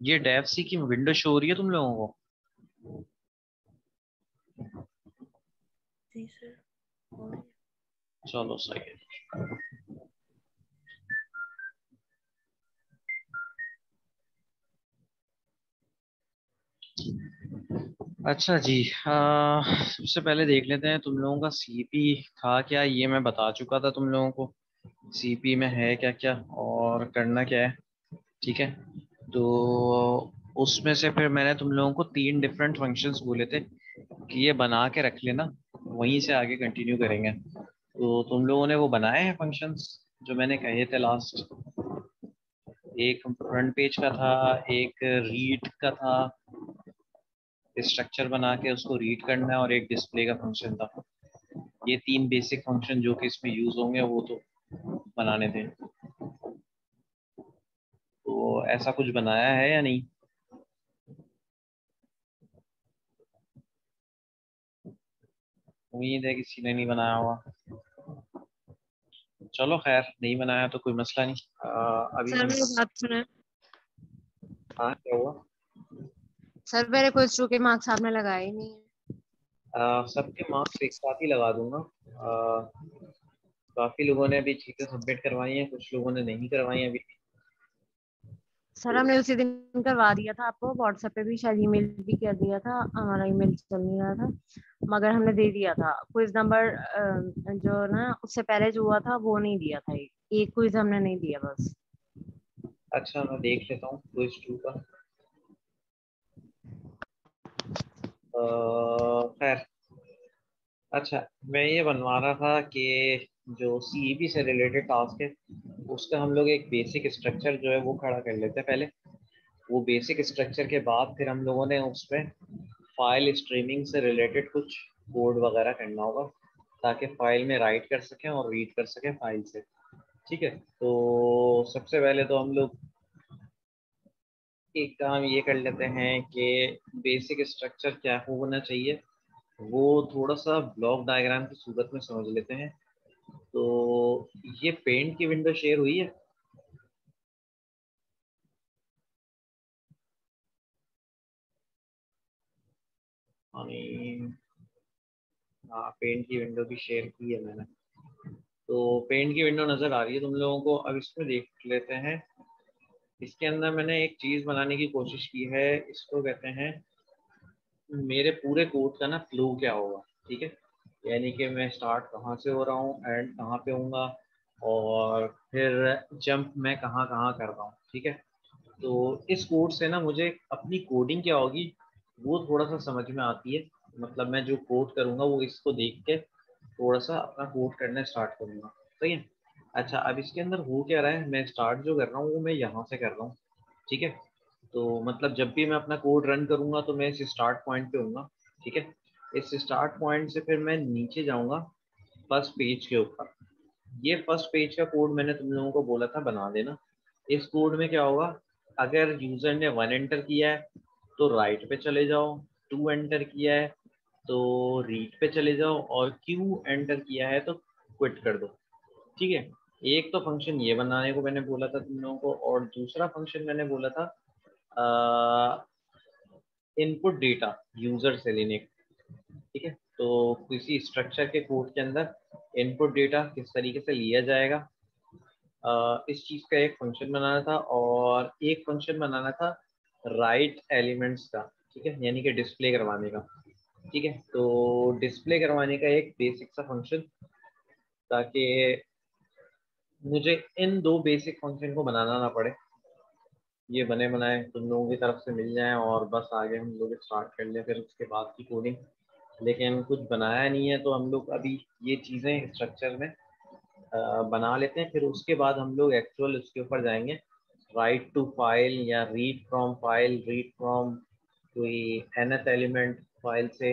ये Dev C की window show हो रही है तुम लोगों को? जी सर। चलो सही है। अच्छा जी, सबसे पहले देख लेते हैं तुम लोगों का सीपी था क्या। ये मैं बता चुका था तुम लोगों को सीपी में है क्या क्या और करना क्या है। ठीक है, तो उसमें से फिर मैंने तुम लोगों को 3 डिफरेंट फंक्शंस बोले थे कि ये बना के रख लेना, वहीं से आगे कंटिन्यू करेंगे। तो तुम लोगों ने वो बनाए हैं फंक्शंस जो मैंने कहे थे लास्ट? एक फ्रंट पेज का था, एक रीड का था, स्ट्रक्चर बना के उसको रीड करना है, और एक डिस्प्ले का फंक्शन था। ये 3 बेसिक फंक्शन जो कि इसमें यूज होंगे वो तो बनाने थे। तो ऐसा कुछ बनाया है या नहीं? उम्मीद है किसी ने नहीं बनाया होगा। चलो खैर, नहीं बनाया तो कोई मसला नहीं। अभी सर हम मेरी बात सुने। हाँ, क्या हुआ? सर मेरे क्विज टू के मार्क्स आपने लगाए ही नहीं है। सबके मार्क्स एक साथ ही लगा दूंगा। काफी लोगों ने अभी चीजें सबमिट करवाई हैं, कुछ लोगों ने नहीं करवाई हैं अभी। सर तो हमने उसी दिन करवा दिया था आपको, व्हाट्सएप पे भी शायद ईमेल भी कर दिया था, हमारा ईमेल चल नहीं रहा था, मगर हमने दे दिया था क्विज नंबर। जो ना उससे पहले जो हुआ था वो नहीं दिया था, एक क्विज हमने नहीं दिया बस। अच्छा, मैं देख लेता हूँ क्विज 2 का। खैर, अच्छा, मैं ये बनवा रहा था कि जो सीईबी से रिलेटेड टास्क है उसका हम लोग एक बेसिक स्ट्रक्चर जो है वो खड़ा कर लेते हैं पहले। वो बेसिक स्ट्रक्चर के बाद फिर हम लोगों ने उसमें फाइल स्ट्रीमिंग से रिलेटेड कुछ कोड वगैरह करना होगा, ताकि फाइल में राइट कर सकें और रीड कर सकें फाइल से। ठीक है, तो सबसे पहले तो हम लोग एक काम ये कर लेते हैं कि बेसिक स्ट्रक्चर क्या होना चाहिए वो थोड़ा सा ब्लॉक डायग्राम की सूरत में समझ लेते हैं। तो ये पेंट की विंडो शेयर हुई है? यानी हाँ, पेंट की विंडो भी शेयर की है मैंने। तो पेंट की विंडो नज़र आ रही है तुम लोगों को। अब इसमें देख लेते हैं, इसके अंदर मैंने एक चीज़ बनाने की कोशिश की है। इसको कहते हैं मेरे पूरे कोड का ना फ्लो क्या होगा। ठीक है, यानी कि मैं स्टार्ट कहाँ से हो रहा हूँ, एंड कहाँ पे होऊंगा, और फिर जंप मैं कहाँ कहाँ कर रहा हूँ। ठीक है, तो इस कोड से ना मुझे अपनी कोडिंग क्या होगी वो थोड़ा सा समझ में आती है। मतलब मैं जो कोड करूँगा वो इसको देख के थोड़ा सा अपना कोड करना स्टार्ट करूँगा। सही है। अच्छा, अब इसके अंदर हो क्या रहा है, मैं स्टार्ट जो कर रहा हूँ वो मैं यहाँ से कर रहा हूँ। ठीक है, तो मतलब जब भी मैं अपना कोड रन करूँगा तो मैं इस स्टार्ट पॉइंट पे हूँगा। ठीक है, इस स्टार्ट पॉइंट से फिर मैं नीचे जाऊँगा फर्स्ट पेज के ऊपर। ये फर्स्ट पेज का कोड मैंने तुम लोगों को बोला था बना देना। इस कोड में क्या होगा, अगर यूजर ने 1 एंटर किया है तो राइट पे चले जाओ, 2 एंटर किया है तो रीड पे चले जाओ, और क्यू एंटर किया है तो क्विट कर दो। ठीक है, एक तो फंक्शन ये बनाने को मैंने बोला था तुम लोगों को, और दूसरा फंक्शन मैंने बोला था इनपुट डेटा यूजर से लेने का। ठीक है, तो किसी स्ट्रक्चर के कोड के अंदर इनपुट डेटा किस तरीके से लिया जाएगा, इस चीज़ का एक फंक्शन बनाना था, और एक फंक्शन बनाना था राइट एलिमेंट्स का। ठीक है, यानी कि डिस्प्ले करवाने का। ठीक है, तो डिस्प्ले करवाने का एक बेसिक सा फंक्शन, ताकि मुझे इन 2 बेसिक फंक्शन को बनाना ना पड़े, ये बने बनाए तुम लोगों की तरफ से मिल जाएं, और बस आगे हम लोग स्टार्ट कर लें फिर उसके बाद की कोडिंग। लेकिन कुछ बनाया नहीं है तो हम लोग अभी ये चीज़ें स्ट्रक्चर में बना लेते हैं, फिर उसके बाद हम लोग एक्चुअल उसके ऊपर जाएंगे। राइट टू फाइल या read from file, read from कोई nth एलिमेंट फाइल से,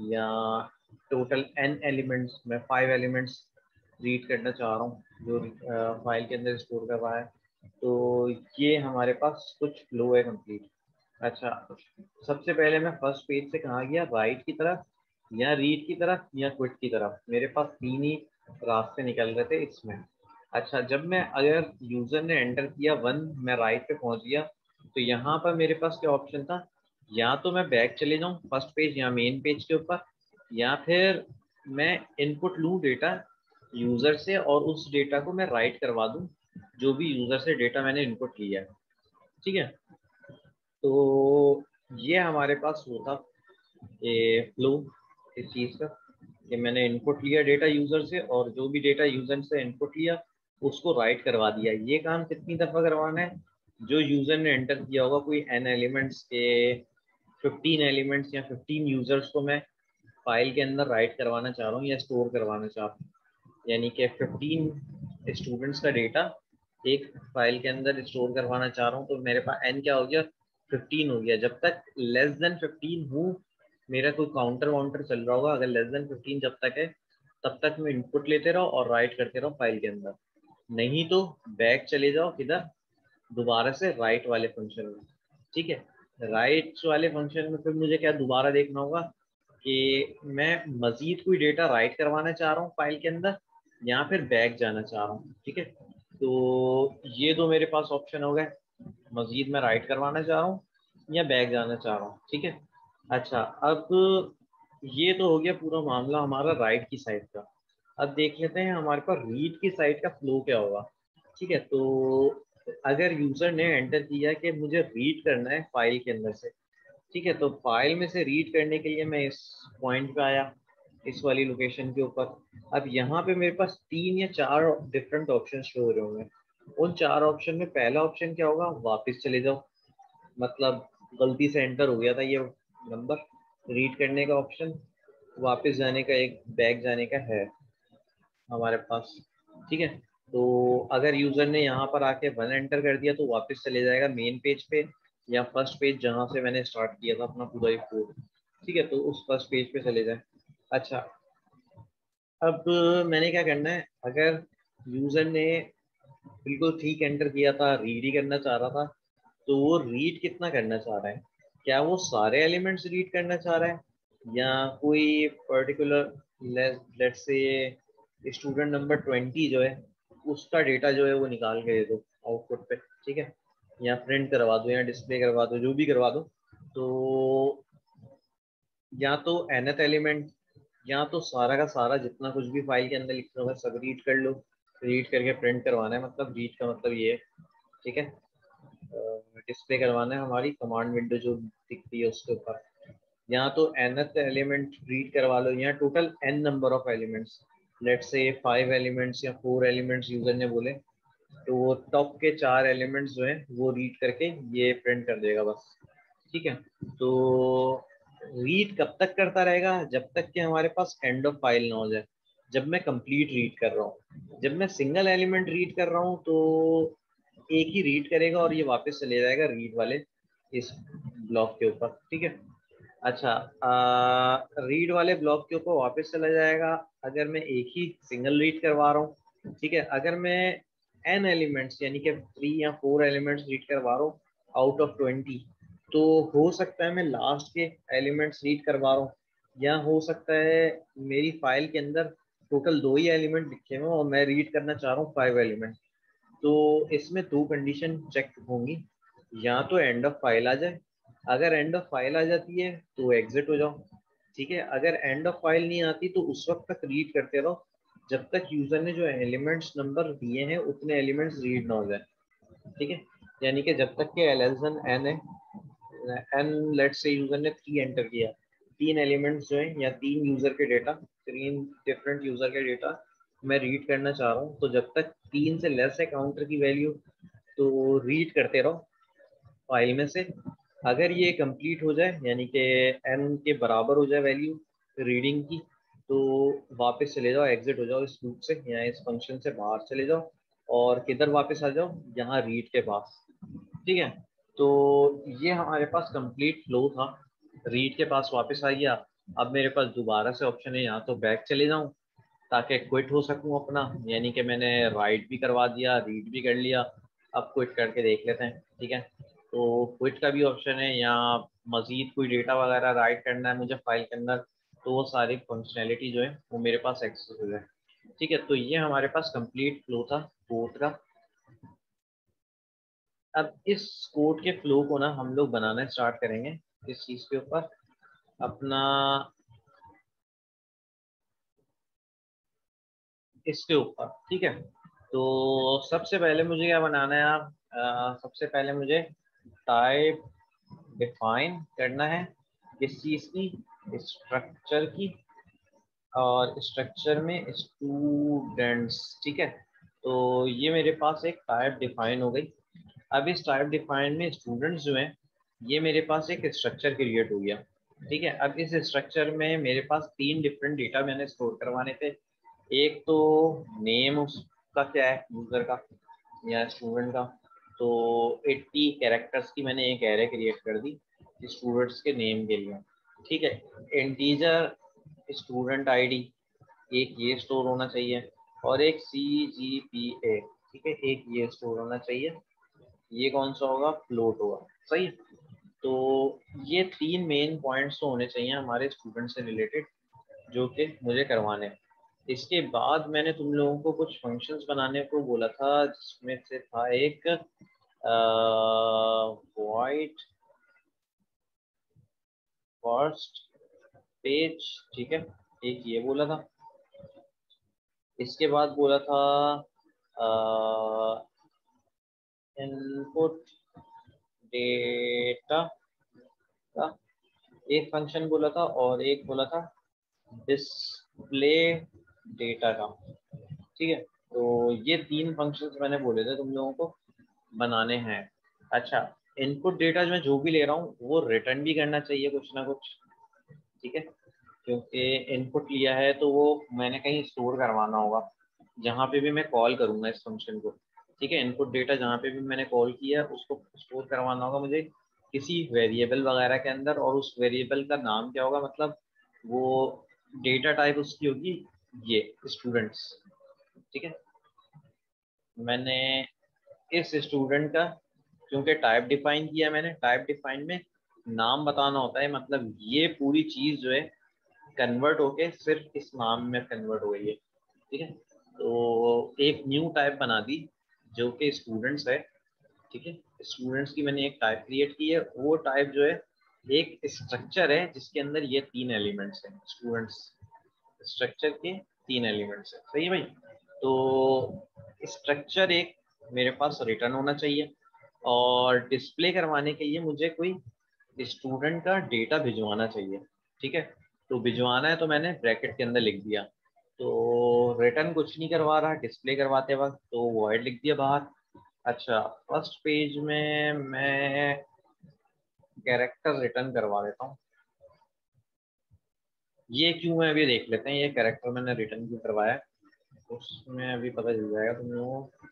या टोटल n एलिमेंट्स, मैं 5 एलिमेंट्स रीड करना चाह रहा हूँ जो फाइल के अंदर स्टोर करवा है। तो ये हमारे पास कुछ फ्लो है कंप्लीट। अच्छा, सबसे पहले मैं फर्स्ट पेज से कहाँ गया, राइट की तरफ या रीड की तरफ या क्विट की तरफ। मेरे पास 3 ही रास्ते निकल रहे थे इसमें। अच्छा, जब मैं अगर यूजर ने एंटर किया 1, मैं राइट पे पहुंच गया, तो यहाँ पर मेरे पास क्या ऑप्शन था, या तो मैं बैक चले जाऊँ फर्स्ट पेज या मेन पेज के ऊपर, या फिर मैं इनपुट लूँ डेटा यूजर से और उस डेटा को मैं राइट करवा दूँ जो भी यूजर से डेटा मैंने इनपुट लिया है। ठीक है, तो ये हमारे पास वो था ये फ्लो इस चीज़ का, कि मैंने इनपुट लिया डेटा यूजर से और जो भी डेटा यूजर से इनपुट लिया उसको राइट करवा दिया। ये काम कितनी दफ़ा करवाना है, जो यूजर ने एंटर किया होगा कोई n एलिमेंट्स के 15 एलिमेंट्स या 15 यूजर्स को मैं फाइल के अंदर राइट करवाना चाह रहा हूँ या स्टोर करवाना चाह रहा हूँ, यानी कि 15 स्टूडेंट्स का डेटा एक फाइल के अंदर स्टोर करवाना चाह रहा हूँ, तो मेरे पास n क्या हो गया, 15 हो गया। जब तक लेस देन 15 हूँ, मेरा कोई काउंटर वाउंटर चल रहा होगा, अगर लेस देन 15 जब तक है तब तक मैं इनपुट लेते रहो और राइट करते रहो फाइल के अंदर, नहीं तो बैक चले जाओ किधर, दोबारा से राइट वाले फंक्शन में। ठीक है, राइट वाले फंक्शन में फिर मुझे क्या दोबारा देखना होगा कि मैं मजीद कोई डेटा राइट करवाना चाह रहा हूँ फाइल के अंदर या फिर बैक जाना चाह रहा हूँ। ठीक है, तो ये दो मेरे पास ऑप्शन हो गए, मजीद मैं राइट करवाना चाह रहा हूँ या बैक जाना चाह रहा हूँ। ठीक है, अच्छा, अब ये तो हो गया पूरा मामला हमारा राइट की साइड का। अब देख लेते हैं हमारे पास रीड की साइड का फ्लो क्या होगा। ठीक है, तो अगर यूजर ने एंटर किया कि मुझे रीड करना है फाइल के अंदर से, ठीक है, तो फाइल में से रीड करने के लिए मैं इस पॉइंट पे आया, इस वाली लोकेशन के ऊपर। अब यहाँ पे मेरे पास 3 या 4 डिफरेंट ऑप्शन शो हो रहे होंगे। उन 4 ऑप्शन में पहला ऑप्शन क्या होगा, वापस चले जाओ, मतलब गलती से एंटर हो गया था ये नंबर, रीड करने का ऑप्शन, वापस जाने का एक बैक जाने का है हमारे पास। ठीक है, तो अगर यूजर ने यहाँ पर आके 1 एंटर कर दिया तो वापस चले जाएगा मेन पेज पे या फर्स्ट पेज जहाँ से मैंने स्टार्ट किया था अपना पूरा ये कोड। ठीक है, तो उस फर्स्ट पेज पे चले जाए। अच्छा, अब मैंने क्या करना है, अगर यूजर ने बिल्कुल ठीक एंटर किया था, रीड ही करना चाह रहा था, तो वो रीड कितना करना चाह रहा है, क्या वो सारे एलिमेंट्स रीड करना चाह रहा है या कोई particular, let's say student number 20 जो है उसका डेटा जो है वो निकाल के दे दो आउटपुट पे। ठीक है, या प्रिंट करवा दो या डिस्प्ले करवा दो, जो भी करवा दो। तो या तो nth एलिमेंट या तो सारा का सारा जितना कुछ भी फाइल के अंदर लिखा होगा सब रीड कर लो, रीड करके प्रिंट करवाना है, मतलब रीड का मतलब ये है। ठीक है, डिस्प्ले करवाना है हमारी कमांड विंडो जो दिखती है उसके ऊपर, या तो nth एलिमेंट रीड करवा लो या total n number of elements, let's say 5 elements या 4 एलिमेंट्स यूजर ने बोले, तो वो टॉप के 4 एलिमेंट्स जो है वो रीड करके ये प्रिंट कर देगा बस। ठीक है, तो रीड कब तक करता रहेगा, जब तक कि हमारे पास एंड ऑफ फाइल ना हो जाए। जब मैं कंप्लीट रीड कर रहा हूँ, जब मैं सिंगल एलिमेंट रीड कर रहा हूँ तो एक ही रीड करेगा और ये वापस चले जाएगा रीड वाले इस ब्लॉक के ऊपर। ठीक है, अच्छा, रीड वाले ब्लॉक के ऊपर वापस चला जाएगा अगर मैं एक ही सिंगल रीड करवा रहा हूँ। ठीक है, अगर मैं n एलिमेंट्स यानी कि 3 या 4 एलिमेंट्स रीड करवा रहा हूँ आउट ऑफ 20, तो हो सकता है मैं लास्ट के एलिमेंट्स रीड करवा रहा हूँ, या हो सकता है मेरी फाइल के अंदर टोटल 2 ही एलिमेंट लिखे हुए और मैं रीड करना चाह रहा हूँ 5 एलिमेंट। तो इसमें 2 कंडीशन चेक होंगी, या तो एंड ऑफ फाइल आ जाए, अगर एंड ऑफ फाइल आ जाती है तो एग्जिट हो जाओ। ठीक है, अगर एंड ऑफ फाइल नहीं आती तो उस वक्त तक रीड करते रहो जब तक यूजर ने जो एलिमेंट्स नंबर दिए हैं उतने एलिमेंट्स रीड ना हो जाए। ठीक है, यानी कि जब तक के एल एस एन है, एन लेट से यूजर ने 3 एंटर किया, 3 एलिमेंट्स जो है या 3 यूजर के डेटा, 3 डिफरेंट यूजर के डेटा मैं रीड करना चाह रहा हूँ, तो जब तक 3 से लेस है काउंटर की वैल्यू तो रीड करते रहो फाइल में से। अगर ये कंप्लीट हो जाए यानी कि एन के बराबर हो जाए वैल्यू रीडिंग की, तो वापस चले जाओ, एग्जिट हो जाओ इस लूप से या इस फंक्शन से बाहर चले जाओ और किधर वापस आ जाओ, यहाँ रीड के पास। ठीक है, तो ये हमारे पास कंप्लीट फ्लो था, रीड के पास वापस आ गया। अब मेरे पास दोबारा से ऑप्शन है, यहाँ तो बैक चले जाऊँ ताकि क्विट हो सकूँ अपना, यानी कि मैंने राइट भी करवा दिया, रीड भी कर लिया, अब क्विट करके देख लेते हैं। ठीक है, तो क्विट का भी ऑप्शन है, या मज़ीद कोई डेटा वगैरह राइट करना है मुझे फाइल के अंदर, तो वो सारी फंक्शनैलिटी जो है वो मेरे पास एक्सेस हो जाए। ठीक है, तो ये हमारे पास कंप्लीट फ्लो था कोड का। अब इस कोड के फ्लो को ना हम लोग बनाना स्टार्ट करेंगे इस चीज के ऊपर अपना, इसके ऊपर। ठीक है, तो सबसे पहले मुझे क्या बनाना है आप, सबसे पहले मुझे टाइप डिफाइन करना है किस चीज की, स्ट्रक्चर की, और स्ट्रक्चर में स्टूडेंट्स। ठीक है, तो ये मेरे पास एक टाइप डिफाइन हो गई। अब इस टाइप डिफाइन में स्टूडेंट्स जो हैं, ये मेरे पास एक स्ट्रक्चर क्रिएट हो गया। ठीक है, अब इस स्ट्रक्चर में मेरे पास 3 डिफरेंट डेटा मैंने स्टोर करवाने थे। एक तो नेम उसका क्या है यूजर का या स्टूडेंट का, तो 80 कैरेक्टर्स की मैंने एक एरे क्रिएट कर दी स्टूडेंट्स के नेम के लिए। ठीक है, इंटीजर स्टूडेंट आईडी एक ये स्टोर होना चाहिए, और एक CGPA। ठीक है, एक ये स्टोर होना चाहिए। ये कौन सा होगा, फ्लोट होगा। सही है, तो ये 3 मेन पॉइंट्स तो होने चाहिए हमारे स्टूडेंट से रिलेटेड जो कि मुझे करवाने हैं। इसके बाद मैंने तुम लोगों को कुछ फंक्शंस बनाने को बोला था, जिसमें से था एक वाइट फर्स्ट पेज। ठीक है, एक ये बोला था। इसके बाद बोला था इनपुट डेटा का एक फंक्शन बोला था, और एक बोला था डिस्प्ले डेटा का। ठीक है, तो ये 3 फंक्शंस मैंने बोले थे तुम लोगों को बनाने हैं। अच्छा, इनपुट डेटा जो मैं जो भी ले रहा हूँ वो रिटर्न भी करना चाहिए कुछ ना कुछ। ठीक है, क्योंकि इनपुट लिया है तो वो मैंने कहीं स्टोर करवाना होगा जहाँ पे भी मैं कॉल करूँगा इस फंक्शन को। ठीक है, इनपुट डेटा जहाँ पे भी मैंने कॉल किया उसको स्टोर करवाना होगा मुझे किसी वेरिएबल वगैरह के अंदर, और उस वेरिएबल का नाम क्या होगा, मतलब वो डेटा टाइप उसकी होगी ये स्टूडेंट्स। ठीक है, मैंने इस स्टूडेंट का क्योंकि टाइप डिफाइन किया, मैंने टाइप डिफाइन में नाम बताना होता है, मतलब ये पूरी चीज जो है कन्वर्ट होके सिर्फ इस नाम में कन्वर्ट हो गई है। ठीक है, तो एक न्यू टाइप बना दी जो कि स्टूडेंट्स है। ठीक है, स्टूडेंट्स की मैंने एक टाइप क्रिएट की है, वो टाइप जो है एक स्ट्रक्चर है जिसके अंदर ये 3 एलिमेंट्स हैं स्टूडेंट्स स्ट्रक्चर के 3 एलिमेंट्स है। सही है भाई, तो स्ट्रक्चर एक मेरे पास रिटर्न होना चाहिए, और डिस्प्ले करवाने के लिए मुझे कोई स्टूडेंट का डेटा भिजवाना चाहिए। ठीक है, तो भिजवाना है तो मैंने ब्रैकेट के अंदर लिख दिया, तो रिटर्न कुछ नहीं करवा रहा डिस्प्ले करवाते वक्त, तो वॉइड लिख दिया बाहर। अच्छा, फर्स्ट पेज में मैं कैरेक्टर रिटर्न करवा देता हूँ। ये क्यों है अभी देख लेते हैं, ये कैरेक्टर मैंने रिटर्न क्यों करवाया है, उसमें अभी पता चल जाएगा तुम लोगों को।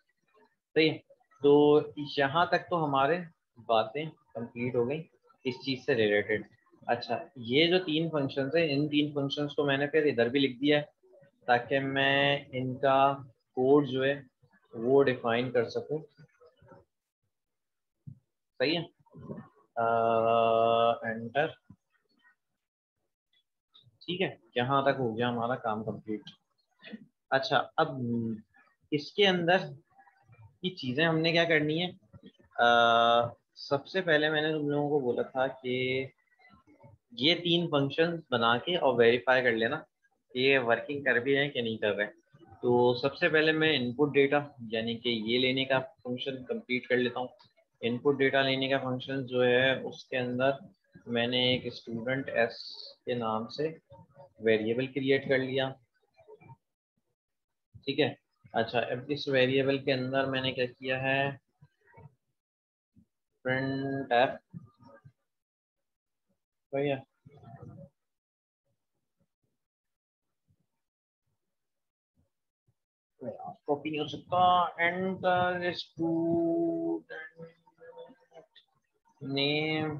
सही है, तो यहाँ तक तो हमारे बातें कंप्लीट हो गई इस चीज़ से रिलेटेड। अच्छा, ये जो 3 फंक्शंस है इन 3 फंक्शंस को मैंने फिर इधर भी लिख दिया है ताकि मैं इनका कोड जो है वो डिफाइन कर सकूं। सही है, एंटर। ठीक है, यहाँ तक हो गया हमारा काम कंप्लीट। अच्छा, अब इसके अंदर की चीज़ें हमने क्या करनी है, सबसे पहले मैंने तुम लोगों को बोला था कि ये 3 फंक्शंस बना के और वेरीफाई कर लेना कि ये वर्किंग कर भी रहे हैं कि नहीं कर रहे हैं। तो सबसे पहले मैं इनपुट डेटा यानी कि ये लेने का फंक्शन कंप्लीट कर लेता हूँ। इनपुट डेटा लेने का फंक्शन जो है उसके अंदर मैंने एक स्टूडेंट एस के नाम से वेरिएबल क्रिएट कर लिया। ठीक है, अच्छा, अब इस वेरिएबल के अंदर मैंने क्या किया है, प्रिंट एफ। भैया कॉपी नहीं हो सकता, एंटर स्टूडेंट नेम।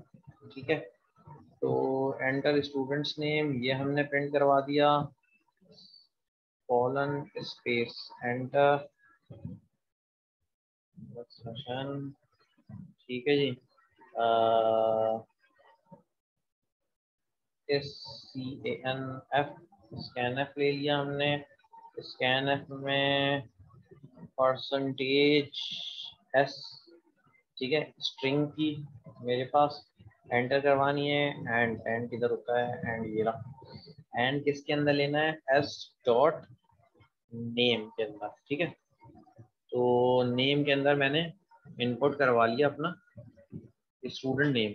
ठीक है, तो एंटर स्टूडेंट्स नेम ये हमने प्रिंट करवा दिया, कॉलन स्पेस एंटर सेशन। ठीक है जी, S C A N F scan F ले लिया हमने, स्कैन एफ में परसेंटेज एस, ठीक है, स्ट्रिंग की मेरे पास एंटर करवानी है। एंड किधर होता है, एंड ये रहा। एंड किसके अंदर लेना है, एस डॉट नेम के अंदर, ठीक है। तो नेम के अंदर मैंने इनपुट करवा लिया अपना स्टूडेंट नेम,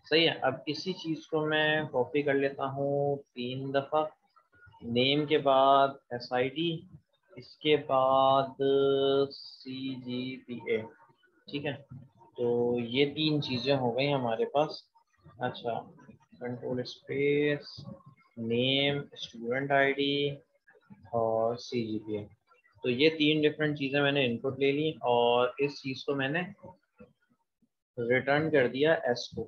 सही है। अब इसी चीज़ को मैं कॉपी कर लेता हूँ 3 दफ़ा। नेम के बाद एस आई डी, इसके बाद सी जी पी ए, ठीक है। तो ये 3 चीज़ें हो गई हमारे पास। अच्छा, control space, name, student ID और सी जी पी ए। तो ये 3 डिफरेंट चीज़ें मैंने इनपुट ले ली और इस चीज़ को मैंने रिटर्न कर दिया एस को,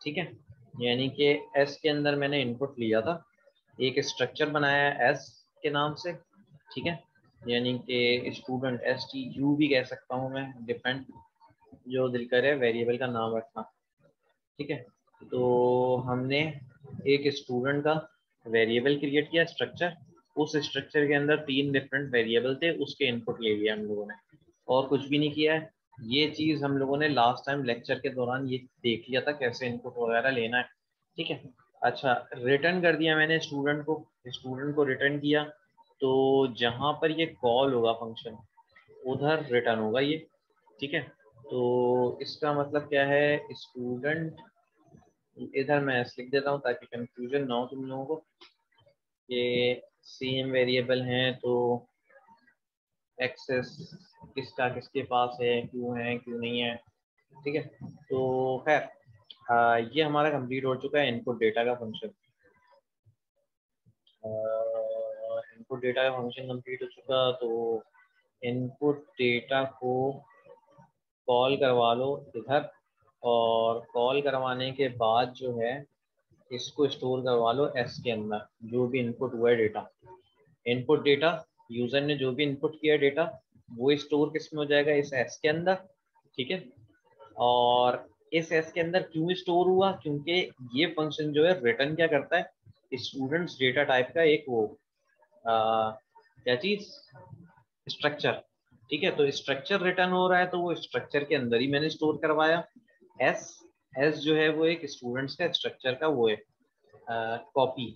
ठीक है। यानी कि एस के अंदर मैंने इनपुट लिया था, एक स्ट्रक्चर बनाया एस के नाम से, ठीक है। यानी कि स्टूडेंट, एस टी यू भी कह सकता हूँ मैं, डिपेंड जो दिल करे वेरिएबल का नाम रखना, ठीक है। तो हमने एक स्टूडेंट का वेरिएबल क्रिएट किया स्ट्रक्चर, उस स्ट्रक्चर के अंदर 3 डिफरेंट वेरिएबल थे, उसके इनपुट ले लिया हम लोगों ने, और कुछ भी नहीं किया है। ये चीज़ हम लोगों ने लास्ट टाइम लेक्चर के दौरान ये देख लिया था कैसे इनपुट वगैरह लेना है, ठीक है। अच्छा, रिटर्न कर दिया मैंने स्टूडेंट को रिटर्न किया। तो जहाँ पर ये कॉल होगा फंक्शन, उधर रिटर्न होगा ये, ठीक है। तो इसका मतलब क्या है, स्टूडेंट, इधर मैं लिख देता हूँ ताकि कंफ्यूजन ना हो तुम लोगों को। ये सेम वेरिएबल हैं तो एक्सेस किसका किसके पास है क्यों नहीं है, ठीक है। तो खैर, ये हमारा कंप्लीट हो चुका है इनपुट डेटा का फंक्शन। इनपुट डेटा का फंक्शन कंप्लीट हो चुका, तो इनपुट डेटा को कॉल करवा लो इधर, और कॉल करवाने के बाद जो है इसको स्टोर करवा लो एस के अंदर, जो भी इनपुट हुआ है डेटा। इनपुट डेटा, यूजर ने जो भी इनपुट किया डेटा, वो स्टोर किस में हो जाएगा, इस एस के अंदर, ठीक है। और इस एस के अंदर क्यों स्टोर हुआ, क्योंकि ये फंक्शन जो है रिटर्न क्या करता है, स्टूडेंट्स डेटा टाइप का एक वो क्या चीज, स्ट्रक्चर, ठीक है। तो स्ट्रक्चर रिटर्न हो रहा है, तो वो स्ट्रक्चर के अंदर ही मैंने स्टोर करवाया। एस एस जो है वो एक स्टूडेंट्स का स्ट्रक्चर का वो है कॉपी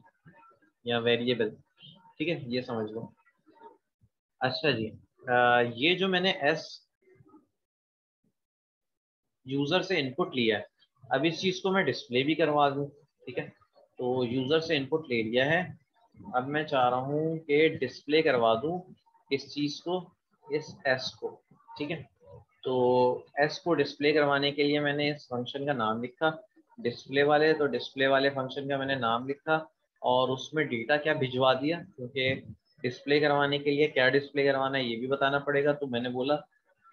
या वेरिएबल, ठीक है, ये समझ लो। अच्छा जी, ये जो मैंने एस यूजर से इनपुट लिया है, अब इस चीज को मैं डिस्प्ले भी करवा दूं, ठीक है। तो यूजर से इनपुट ले लिया है, अब मैं चाह रहा हूँ कि डिस्प्ले करवा दूं इस चीज को, इस एस को, ठीक है। तो एस को डिस्प्ले करवाने के लिए मैंने इस फंक्शन का नाम लिखा डिस्प्ले वाले, तो डिस्प्ले वाले फंक्शन का मैंने नाम लिखा और उसमें डेटा क्या भिजवा दिया, क्योंकि डिस्प्ले करवाने के लिए क्या डिस्प्ले करवाना है ये भी बताना पड़ेगा। तो मैंने बोला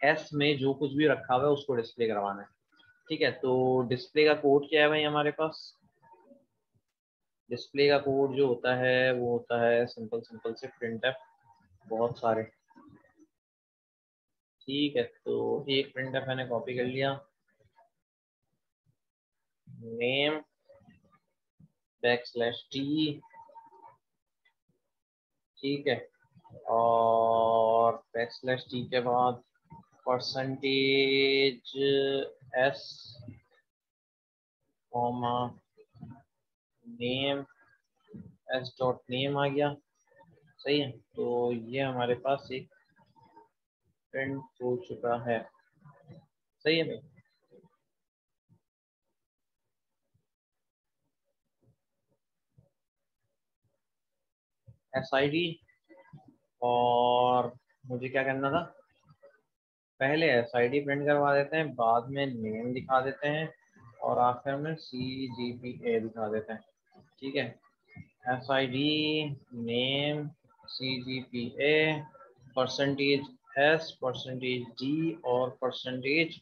एस में जो कुछ भी रखा हुआ है उसको डिस्प्ले करवाना है, ठीक है। तो डिस्प्ले का कोड क्या है भाई हमारे पास, डिस्प्ले का कोड जो होता है वो होता है सिंपल सिंपल से प्रिंटफ, बहुत सारे, ठीक है। तो एक प्रिंटफ मैंने कॉपी कर लिया, नेम \t, ठीक है। और \t के बाद percentage S comma name, S dot name आ गया, सही है। तो ये हमारे पास एक प्रिंट हो चुका है, सही है भाई। एस आई डी, और मुझे क्या करना था, पहले एस आई डी प्रिंट करवा देते हैं, बाद में नेम दिखा देते हैं, और आखिर में सी जी पी ए दिखा देते हैं, ठीक है। S I D, name, C G P A, percentage S, percentage D और परसेंटेज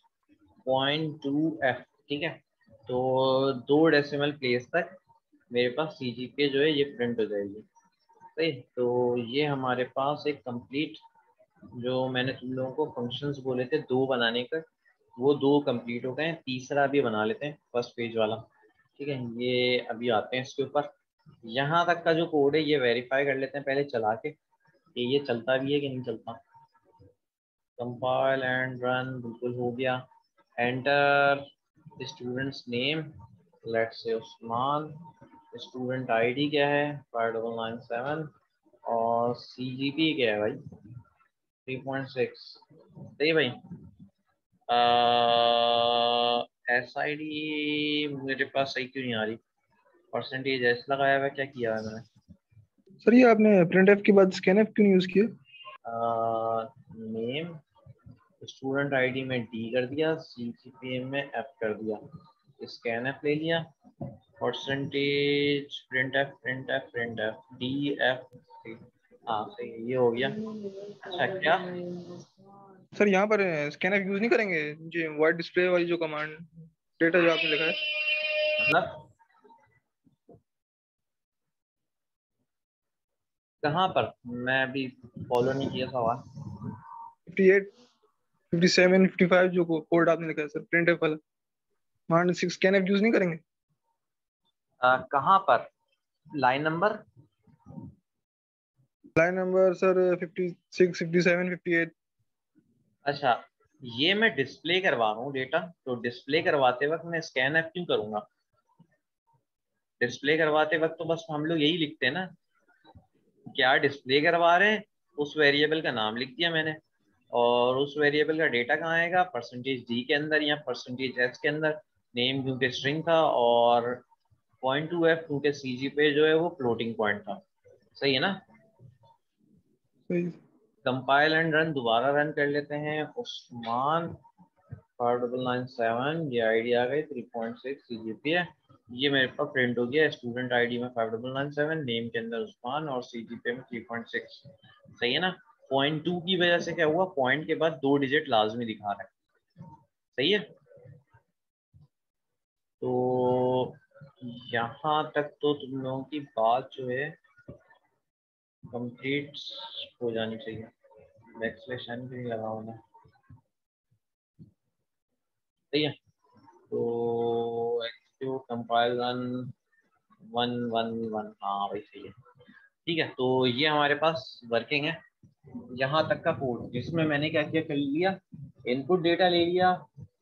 .2f, ठीक है। तो 2 डेसिमल प्लेस तक मेरे पास सी जी पी ए जो है ये प्रिंट हो जाएगी, सही। तो ये हमारे पास एक कंप्लीट, जो मैंने तुम लोगों को फंक्शंस बोले थे 2 बनाने का, वो 2 कंप्लीट हो गए हैं, तीसरा भी बना लेते हैं फर्स्ट पेज वाला, ठीक है। ये अभी आते हैं इसके ऊपर। यहाँ तक का जो कोड है ये वेरीफाई कर लेते हैं पहले चला के, कि ये चलता भी है कि नहीं चलता। कंपाइल एंड रन, बिल्कुल हो गया। Enter students name, let's say Usman. Student ID क्या है 5997 और सीजीपी क्या है भाई 3.6। सही है भाई। SID मेरे पास सही क्यों नहीं आ रही, परसेंटेज एस लगाया हुआ है, क्या किया है मैंने। सर ये आपने प्रिंट एफ के बाद स्कैन एफ क्यों नहीं यूज किया? नेम स्टूडेंट आईडी में डी कर दिया, सीजीपीए में एफ कर दिया, स्कैन एफ ले लिया, percentage print F D F. हाँ सही है, ये हो गया। अच्छा क्या सर यहाँ पर स्कैन एफ यूज नहीं करेंगे जी, वाइट डिस्प्ले वाली जो कमांड डेटा जो आपने लिखा है? मतलब कहाँ पर, मैं अभी फॉलो नहीं किया सवाल। 58 57 55 जो कोड आपने लिखा है सर प्रिंट एफ वाला, हाँ स्कैन एफ यूज नहीं करेंगे? कहाँ पर, line number. Line number sir 56 57 58। अच्छा ये मैं डिस्प्ले करवा रहा हूँ डेटा, तो डिस्प्ले करवाते वक्त मैं स्कैन एफ क्यों करूँगा। डिस्प्ले करवाते वक्त तो बस हम लोग यही लिखते हैं ना, क्या डिस्प्ले करवा रहे हैं, उस वेरिएबल का नाम लिख दिया मैंने, और उस वेरिएबल का डेटा कहाँ आएगा परसेंटेज डी के अंदर या परसेंटेज एस के अंदर। नेम क्योंकि स्ट्रिंग था और .2f क्योंकि सीजी पे जो है वो फ्लोटिंग पॉइंट था। सही है ना। सही। कंपाइल एंड रन, दोबारा रन कर लेते हैं। उस्मान 5997, ये आईडी आ गई 3.6 सीजीपी है, ये मेरे पास प्रिंट हो गया। स्टूडेंट आईडी में 5997, नेम के अंदर उस्मान और सीजीपी में 3.6। सही है ना। .2 की वजह से क्या हुआ, पॉइंट के बाद 2 डिजिट लाजमी दिखा रहा है। सही है। तो यहाँ तक तो तुम लोगों की बात जो है कंप्लीट हो जानी चाहिए। बैकस्लैश भी लगा होना। सही है। तो एक्सिक्यूट कंपाइल रन 111, हाँ भाई सही है। ठीक है, तो ये हमारे पास वर्किंग है यहाँ तक का कोड, जिसमें मैंने क्या किया कर लिया, इनपुट डेटा ले लिया,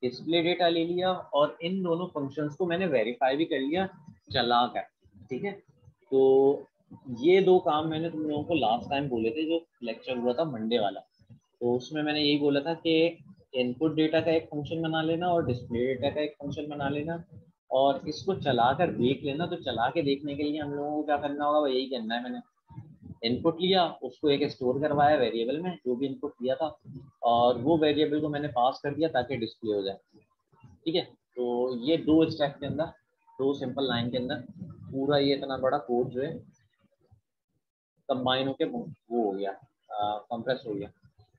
डिस्प्ले डेटा ले लिया, और इन दोनों फंक्शंस को मैंने वेरीफाई भी कर लिया चला कर। ठीक है, तो ये दो काम मैंने तुम लोगों को लास्ट टाइम बोले थे जो लेक्चर हुआ था मंडे वाला। तो उसमें मैंने यही बोला था कि इनपुट डेटा का एक फंक्शन बना लेना और डिस्प्ले डेटा का एक फंक्शन बना लेना, और इसको चला कर देख लेना। तो चला के देखने के लिए हम लोगों को क्या करना होगा, यही करना है। मैंने इनपुट लिया, उसको एक स्टोर करवाया वेरिएबल में जो भी इनपुट लिया था, और वो वेरिएबल को मैंने पास कर दिया ताकि डिस्प्ले हो जाए। ठीक है, तो ये दो स्टेप के अंदर, दो सिंपल लाइन के अंदर पूरा ये इतना बड़ा कोड जो है कंबाइन होके वो हो गया, कंप्रेस हो गया।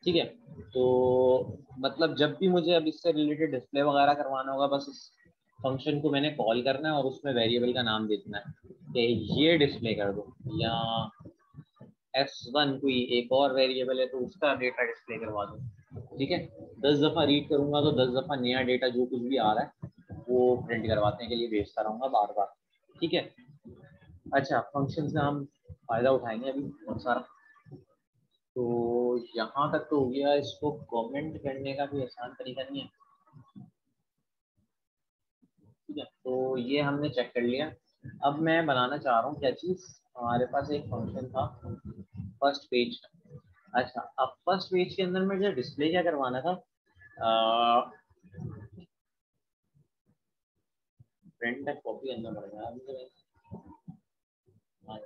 ठीक है, तो मतलब जब भी मुझे अब इससे रिलेटेड डिस्प्ले वगैरह करवाना होगा, बस इस फंक्शन को मैंने कॉल करना है और उसमें वेरिएबल का नाम दे देना है कि ये डिस्प्ले कर दो, या S1 कोई एक और वेरिएबल है तो उसका डेटा डिस्प्ले करवा दो। ठीक है, 10 दफ़ा रीड करूंगा तो 10 दफ़ा नया डेटा जो कुछ भी आ रहा है वो प्रिंट करवाने के लिए भेजता रहूंगा बार बार। ठीक है। अच्छा, फंक्शन से हम फायदा उठाएंगे अभी बहुत सारा। तो यहाँ तक तो हो गया, इसको कमेंट करने का कोई आसान तरीका नहीं है। ठीक है, तो ये हमने चेक कर लिया। अब मैं बनाना चाह रहा हूँ क्या चीज़, हमारे पास एक फंक्शन था फर्स्ट पेज का। अच्छा, अब फर्स्ट पेज के अंदर मुझे डिस्प्ले क्या करवाना था, प्रिंट तक कॉपी करना पड़ेगा मुझे। हाँ,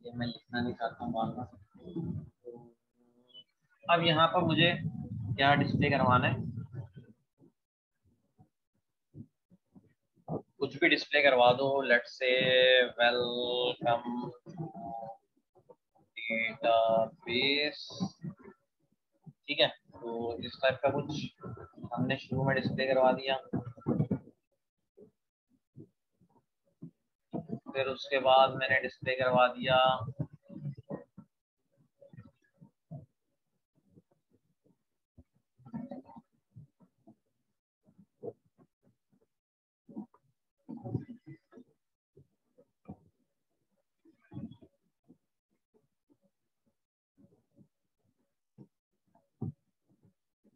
ये मैं लिखना नहीं चाहता हूँ बार बार। अब यहाँ पर मुझे क्या डिस्प्ले करवाना है, कुछ भी डिस्प्ले करवा दो। Let's say welcome database. ठीक है, तो इस टाइप का कुछ हमने शुरू में डिस्प्ले करवा दिया। फिर उसके बाद मैंने डिस्प्ले करवा दिया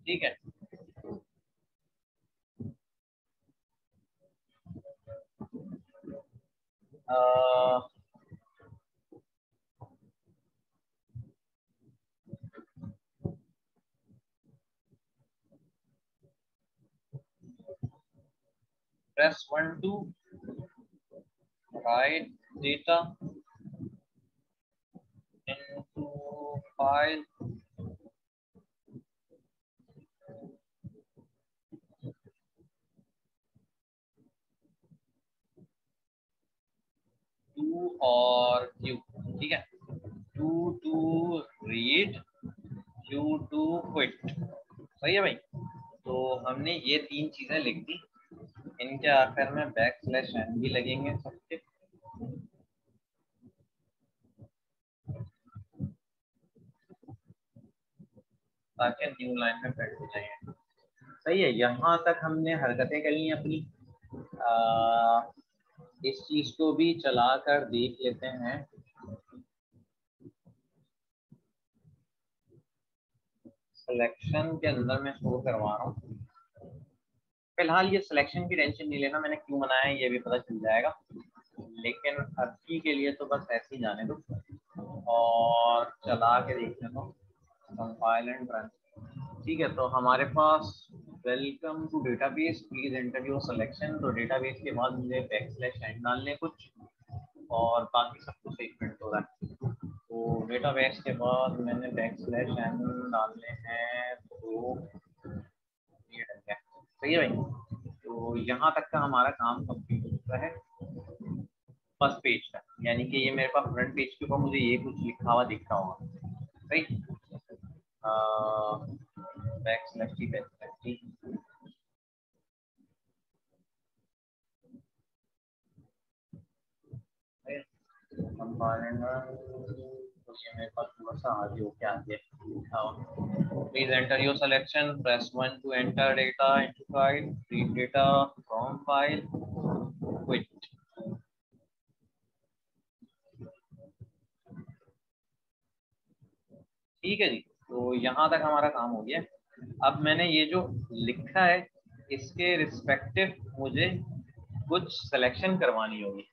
ठीक है। press 1 to write data into file to और Q, ठीक है। to read, Q to quit, सही है भाई। तो हमने ये 3 चीजें लिख दी, इनके आखिर में \n भी लगेंगे सबके, ताकि न्यू लाइन में प्रिंट हो जाएंगे। सही है, यहाँ तक हमने हरकतें कर ली अपनी। इस चीज को भी चला कर देख लेते हैं। सिलेक्शन के अंदर मैं शो करवा रहा हूँ। फिलहाल ये सिलेक्शन की टेंशन नहीं लेना, मैंने क्यों बनाया है ये भी पता चल जाएगा, लेकिन अभी के लिए तो बस ऐसे ही जाने दो और चला के देखने दो, कंपाइल एंड रन। ठीक है, तो हमारे पास welcome to database, please enter your selection. तो डेटाबेस के बाद मुझे \n डालने कुछ और बाकी सब कुछ एक प्रिंट हो रहा है। तो डेटाबेस के बाद मैंने \n डालने हैं, तो ये डल गया। सही है भाई। तो यहाँ तक का हमारा काम कंप्लीट हो चुका है फर्स्ट पेज का, यानी कि ये मेरे पास फ्रंट पेज के ऊपर मुझे ये कुछ लिखा हुआ दिख रहा होगा। सही, मेरे पास थोड़ा सा आगे हो क्या आगे please enter your selection, press 1 to enter data into file, read data from file, quit. ठीक है जी, तो यहाँ तक हमारा काम हो गया। अब मैंने ये जो लिखा है इसके रिस्पेक्टिव मुझे कुछ सिलेक्शन करवानी होगी।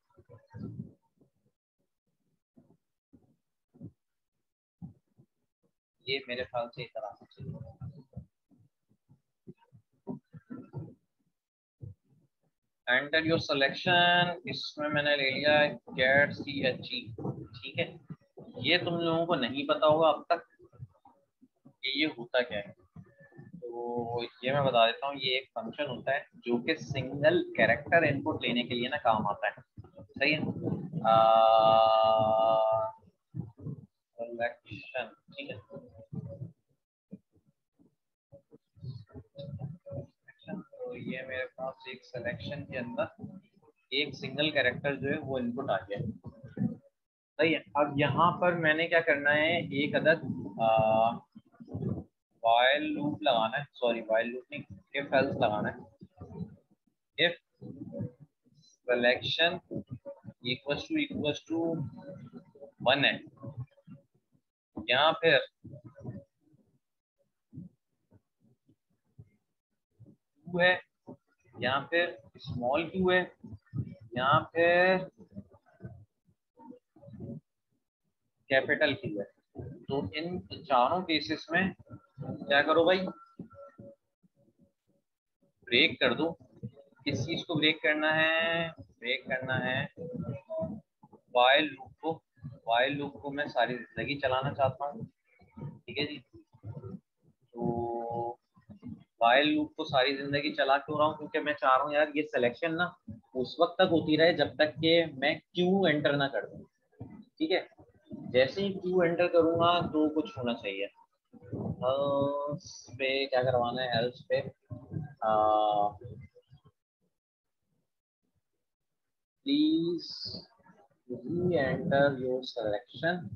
ये मेरे ख्याल से इस तरह से चाहिए। एंटर योर सिलेक्शन, इसमें मैंने ले लिया get CHE। ठीक है, ये तुम लोगों को नहीं पता होगा अब तक कि ये होता क्या है, तो ये मैं बता देता हूँ। ये एक फंक्शन होता है जो कि सिंगल कैरेक्टर इनपुट लेने के लिए ना काम आता है। सही है, सिलेक्शन, ठीक है। तो ये मेरे पास एक सिलेक्शन के अंदर एक सिंगल कैरेक्टर जो है वो इनपुट आ गया। सही है, अब यहाँ पर मैंने क्या करना है, एक अदद वाइल लूप लगाना है, सॉरी वाइल लूप नहीं, इफ एल्स लगाना है। इफ सिलेक्शन इक्वल्स टू 1 है, यहाँ फिर q है, यहाँ फिर स्मॉल q है, यहाँ फिर कैपिटल Q है। तो इन चारों केसेस में क्या करो भाई, ब्रेक कर दो। किस चीज को ब्रेक करना है, ब्रेक करना है वाइल लूप को। वाइल लूप को मैं सारी जिंदगी चलाना चाहता हूँ, ठीक है जी। तो वाइल लूप को सारी जिंदगी चला क्यों रहा हूँ, क्योंकि मैं चाह रहा हूँ यार ये सिलेक्शन ना उस वक्त तक होती रहे जब तक कि मैं Q एंटर ना कर दूँ। ठीक है, जैसे ही Q एंटर करूंगा तो कुछ होना चाहिए। पे क्या करवाना है, एल्स पे प्लीज री एंटर योर सिलेक्शन।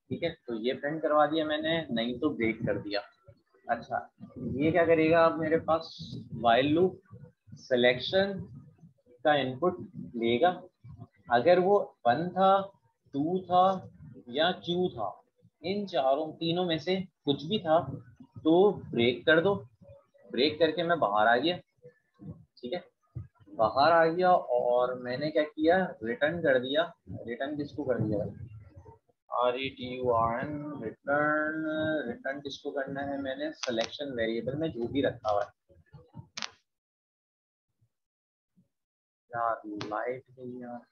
ठीक है, तो ये प्रिंट करवा दिया मैंने, नहीं तो ब्रेक कर दिया। अच्छा, ये क्या करेगा, अब मेरे पास वाइल लूप सिलेक्शन का इनपुट लेगा, अगर वो 1 था, 2 था या Q था, इन तीनों में से कुछ भी था तो ब्रेक कर दो, ब्रेक करके मैं बाहर आ गया, ठीक है, बाहर आ गया और मैंने क्या किया, रिटर्न कर दिया। रिटर्न किसको कर दिया भाई, RETURN, रिटर्न। रिटर्न किसको करना है, मैंने सिलेक्शन वेरिएबल में जो भी रखा हुआ है। यार लाइट गई यार,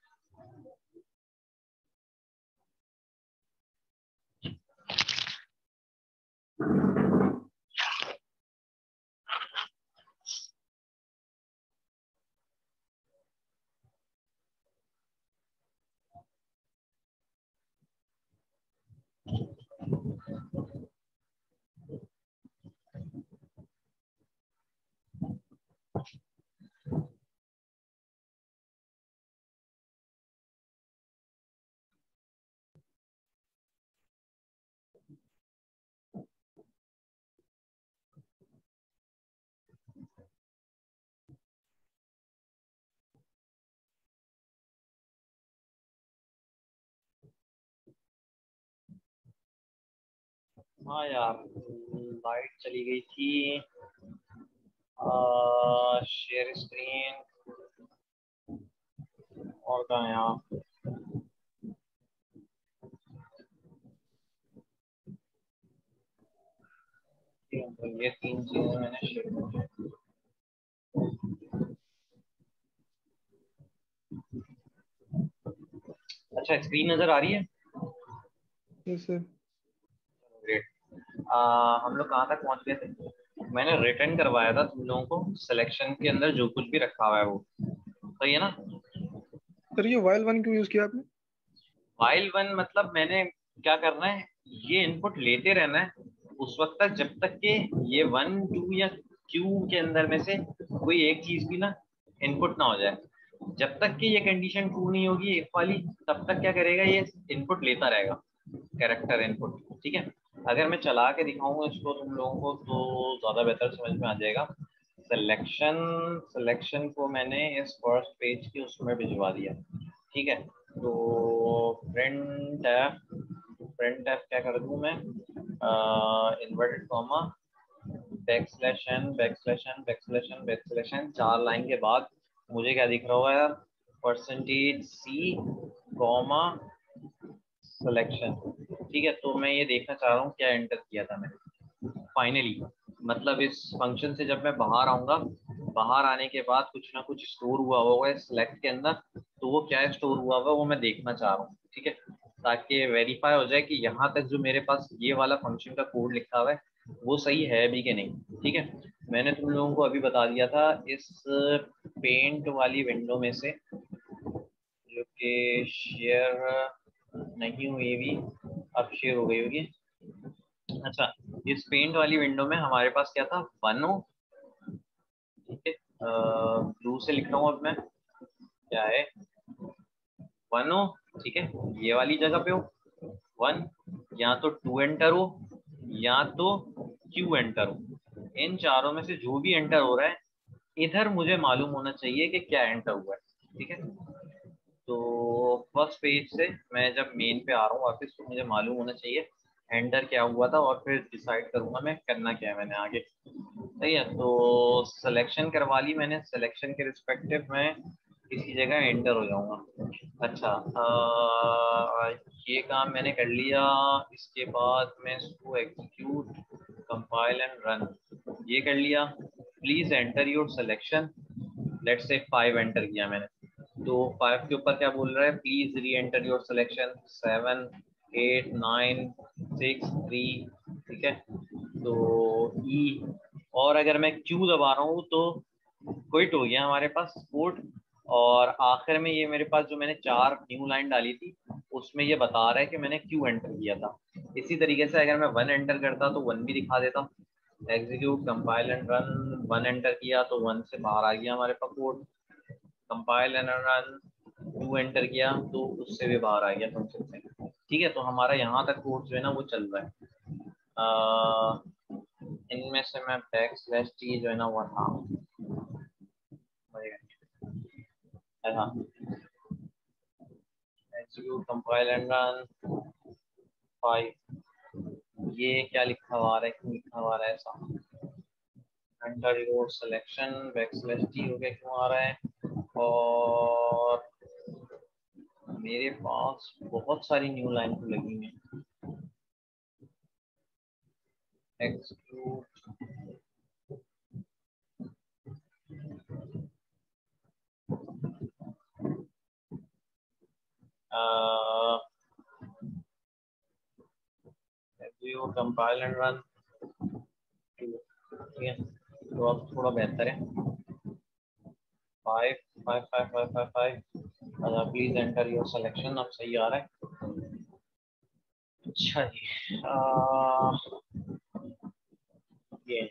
हाँ यार लाइट चली गई थी। शेयर स्क्रीन और कहाँ है आप, ये 3 चीजें मैंने शेयर की। अच्छा स्क्रीन नजर आ रही है? Yes sir. ग्रेट। हम लोग कहाँ तक पहुँच गए थे, मैंने रिटर्न करवाया था तुम लोगों को सिलेक्शन के अंदर जो कुछ भी रखा हुआ है वो, सही है ना? सर ये वाइल वन क्यों यूज किया आपने? वाइल वन मतलब मैंने क्या करना है, ये इनपुट लेते रहना है उस वक्त तक जब तक कि ये 1 2 या क्यू के अंदर में से कोई एक चीज भी ना इनपुट ना हो जाए। जब तक कि ये कंडीशन ट्रू नहीं होगी इफ वाली, तब तक क्या करेगा, ये इनपुट लेता रहेगा, कैरेक्टर इनपुट, ठीक है। अगर मैं चला के दिखाऊंगा इसको तुम लोगों को तो ज्यादा बेहतर समझ में आ जाएगा। सिलेक्शन, सिलेक्शन को मैंने इस फर्स्ट पेज के उसमें भिजवा दिया, ठीक है। तो प्रिंट एफ क्या कर दूं मैं, inverted comma backslash N 4 line के बाद मुझे क्या दिख रहा होगा, %C कॉमा सिलेक्शन, ठीक है। तो मैं ये देखना चाह रहा हूँ क्या एंटर किया था मैंने फाइनली, मतलब इस फंक्शन से जब मैं बाहर आऊंगा, बाहर आने के बाद कुछ ना कुछ स्टोर हुआ होगा सिलेक्ट के अंदर, तो वो क्या स्टोर हुआ होगा वो मैं देखना चाह रहा हूँ, ठीक है, ताकि वेरीफाई हो जाए कि यहाँ तक जो मेरे पास ये वाला फंक्शन का कोड लिखा हुआ है वो सही है भी कि नहीं, ठीक है। मैंने तुम लोगों को अभी बता दिया था इस पेंट वाली विंडो में से, जो कि शेयर नहीं हुई भी, अब शेयर हो गई होगी। अच्छा, इस पेंट वाली विंडो में हमारे पास क्या था, 1 ठीक है, ब्लू से लिख रहा हूँ अब मैं, क्या है 1 ठीक है, ये वाली जगह पे हो 1, या तो 2 एंटर हो या तो Q एंटर हो, इन चारों में से जो भी एंटर हो रहा है इधर मुझे मालूम होना चाहिए कि क्या एंटर हुआ है, ठीक है। तो फर्स्ट पेज से मैं जब मेन पे आ रहा हूँ वापस, तो मुझे मालूम होना चाहिए एंटर क्या हुआ था और फिर डिसाइड करूंगा मैं करना क्या है मैंने आगे, सही है। तो सिलेक्शन करवा ली मैंने, सिलेक्शन के रिस्पेक्टिव में किसी जगह एंटर हो जाऊंगा। अच्छा ये काम मैंने कर लिया, इसके बाद मैं इसको एग्जीक्यूट कंपाइल एंड रन ये कर लिया। Please enter your selection, let's say 5 enter किया मैंने, तो 5 के ऊपर क्या बोल रहा है, प्लीज री एंटर योर सिलेक्शन 7 8 9 6 3, ठीक है। तो ई, और अगर मैं क्यू दबा रहा हूँ तो क्विट हो गया हमारे पास कोड, और आखिर में ये मेरे पास जो मैंने 4 न्यू लाइन डाली थी उसमें ये बता रहा है कि मैंने क्यू एंटर किया था। इसी तरीके से अगर मैं 1 एंटर करता तो 1 भी दिखा देता, execute compile and run, 1 enter किया तो 1 से बाहर आ गया हमारे पास code, compile and run 2 enter किया तो उससे भी बाहर आ गया फंक्शन से, ठीक है। तो हमारा यहाँ तक कोड जो है ना वो चल रहा है। इनमें से मैं _t जो है ना वो हाँ एग्जीक्यूट कंपाइल एंड रन 5, ये क्या लिखा हुआ है, हमारा ऐसा एंटर योर सिलेक्शन /t हो गया, क्यों आ रहा है? और मेरे पास बहुत सारी न्यू लाइन लगी हैं। Exclude view compile and run. ठीक है, तो अब थोड़ा बेहतर है। 5 प्लीज एंटर योर सिलेक्शन। अब सही आ रहा है। अच्छा जी, ये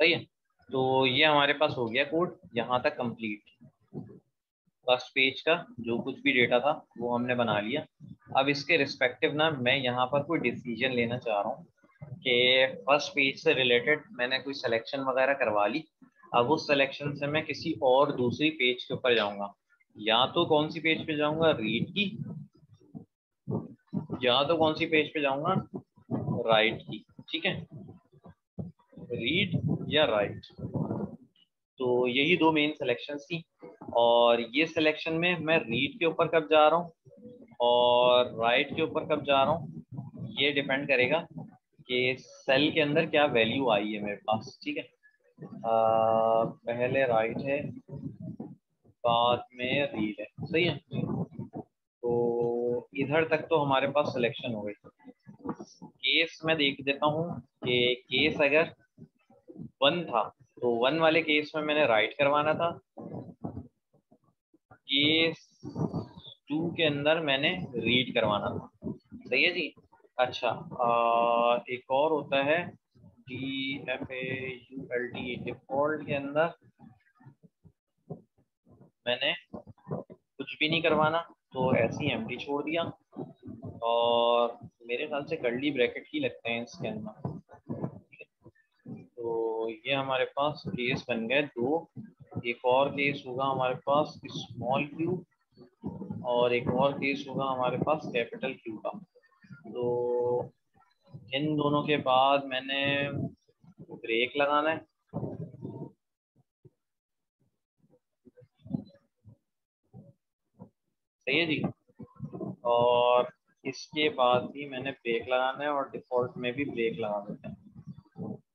सही है। तो ये हमारे पास हो गया कोड यहाँ तक कंप्लीट। फर्स्ट पेज का जो कुछ भी डेटा था वो हमने बना लिया। अब इसके रिस्पेक्टिव ना मैं यहाँ पर कोई डिसीजन लेना चाह रहा हूँ कि फर्स्ट पेज से रिलेटेड मैंने कोई सिलेक्शन वगैरह करवा ली। अब उस सिलेक्शन से मैं किसी और दूसरी पेज के ऊपर जाऊँगा। या तो कौन सी पेज पे जाऊँगा, रीड की, या तो कौन सी पेज पे जाऊँगा, राइट की। ठीक है, रीड या राइट। तो यही दो मेन सिलेक्शन थी। और ये सिलेक्शन में मैं रीड के ऊपर कब जा रहा हूँ और राइट के ऊपर कब जा रहा हूँ, ये डिपेंड करेगा कि सेल के अंदर क्या वैल्यू आई है मेरे पास। ठीक है, पहले राइट है, बाद में रीड है। सही है, तो इधर तक तो हमारे पास सिलेक्शन हो गई। केस मैं देख देता हूँ कि केस अगर 1 था तो 1 वाले केस में मैंने राइट करवाना था। केस 2 के अंदर मैंने रीड करवाना था। सही है जी। अच्छा, एक और होता है DFAULT, डिफॉल्ट के अंदर मैंने कुछ भी नहीं करवाना, तो ऐसे ही एम्प्टी छोड़ दिया। और मेरे ख्याल से कर्ली ब्रैकेट ही लगते हैं इसके अंदर। तो ये हमारे पास केस बन गए 2। एक और केस होगा हमारे पास स्मॉल क्यू, और एक और केस होगा हमारे पास कैपिटल क्यू का। तो इन दोनों के बाद मैंने ब्रेक लगाना है। सही है जी। और इसके बाद भी मैंने ब्रेक लगाना है और डिफॉल्ट में भी ब्रेक लगा देते हैं।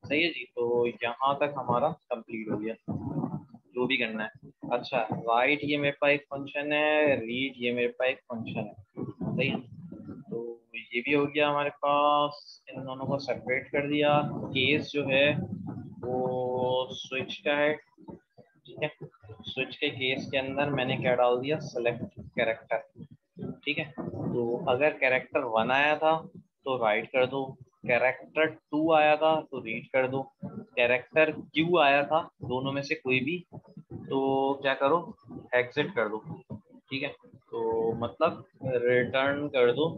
सही है जी। तो यहाँ तक हमारा कंप्लीट हो गया जो भी करना है। अच्छा, राइट ये मेरे पास एक फंक्शन है, रीड ये मेरे पास एक फंक्शन है। सही है, तो ये भी हो गया हमारे पास। इन दोनों को सेपरेट कर दिया। केस जो है वो स्विच का है। ठीक है, स्विच के केस के अंदर मैंने क्या डाल दिया, सेलेक्ट कैरेक्टर। ठीक है, तो अगर कैरेक्टर 1 आया था तो राइट कर दो, कैरेक्टर 2 आया था तो रीड कर दो, कैरेक्टर क्यू आया था दोनों में से कोई भी तो क्या करो, एग्जिट कर दो। ठीक है, तो मतलब रिटर्न कर दो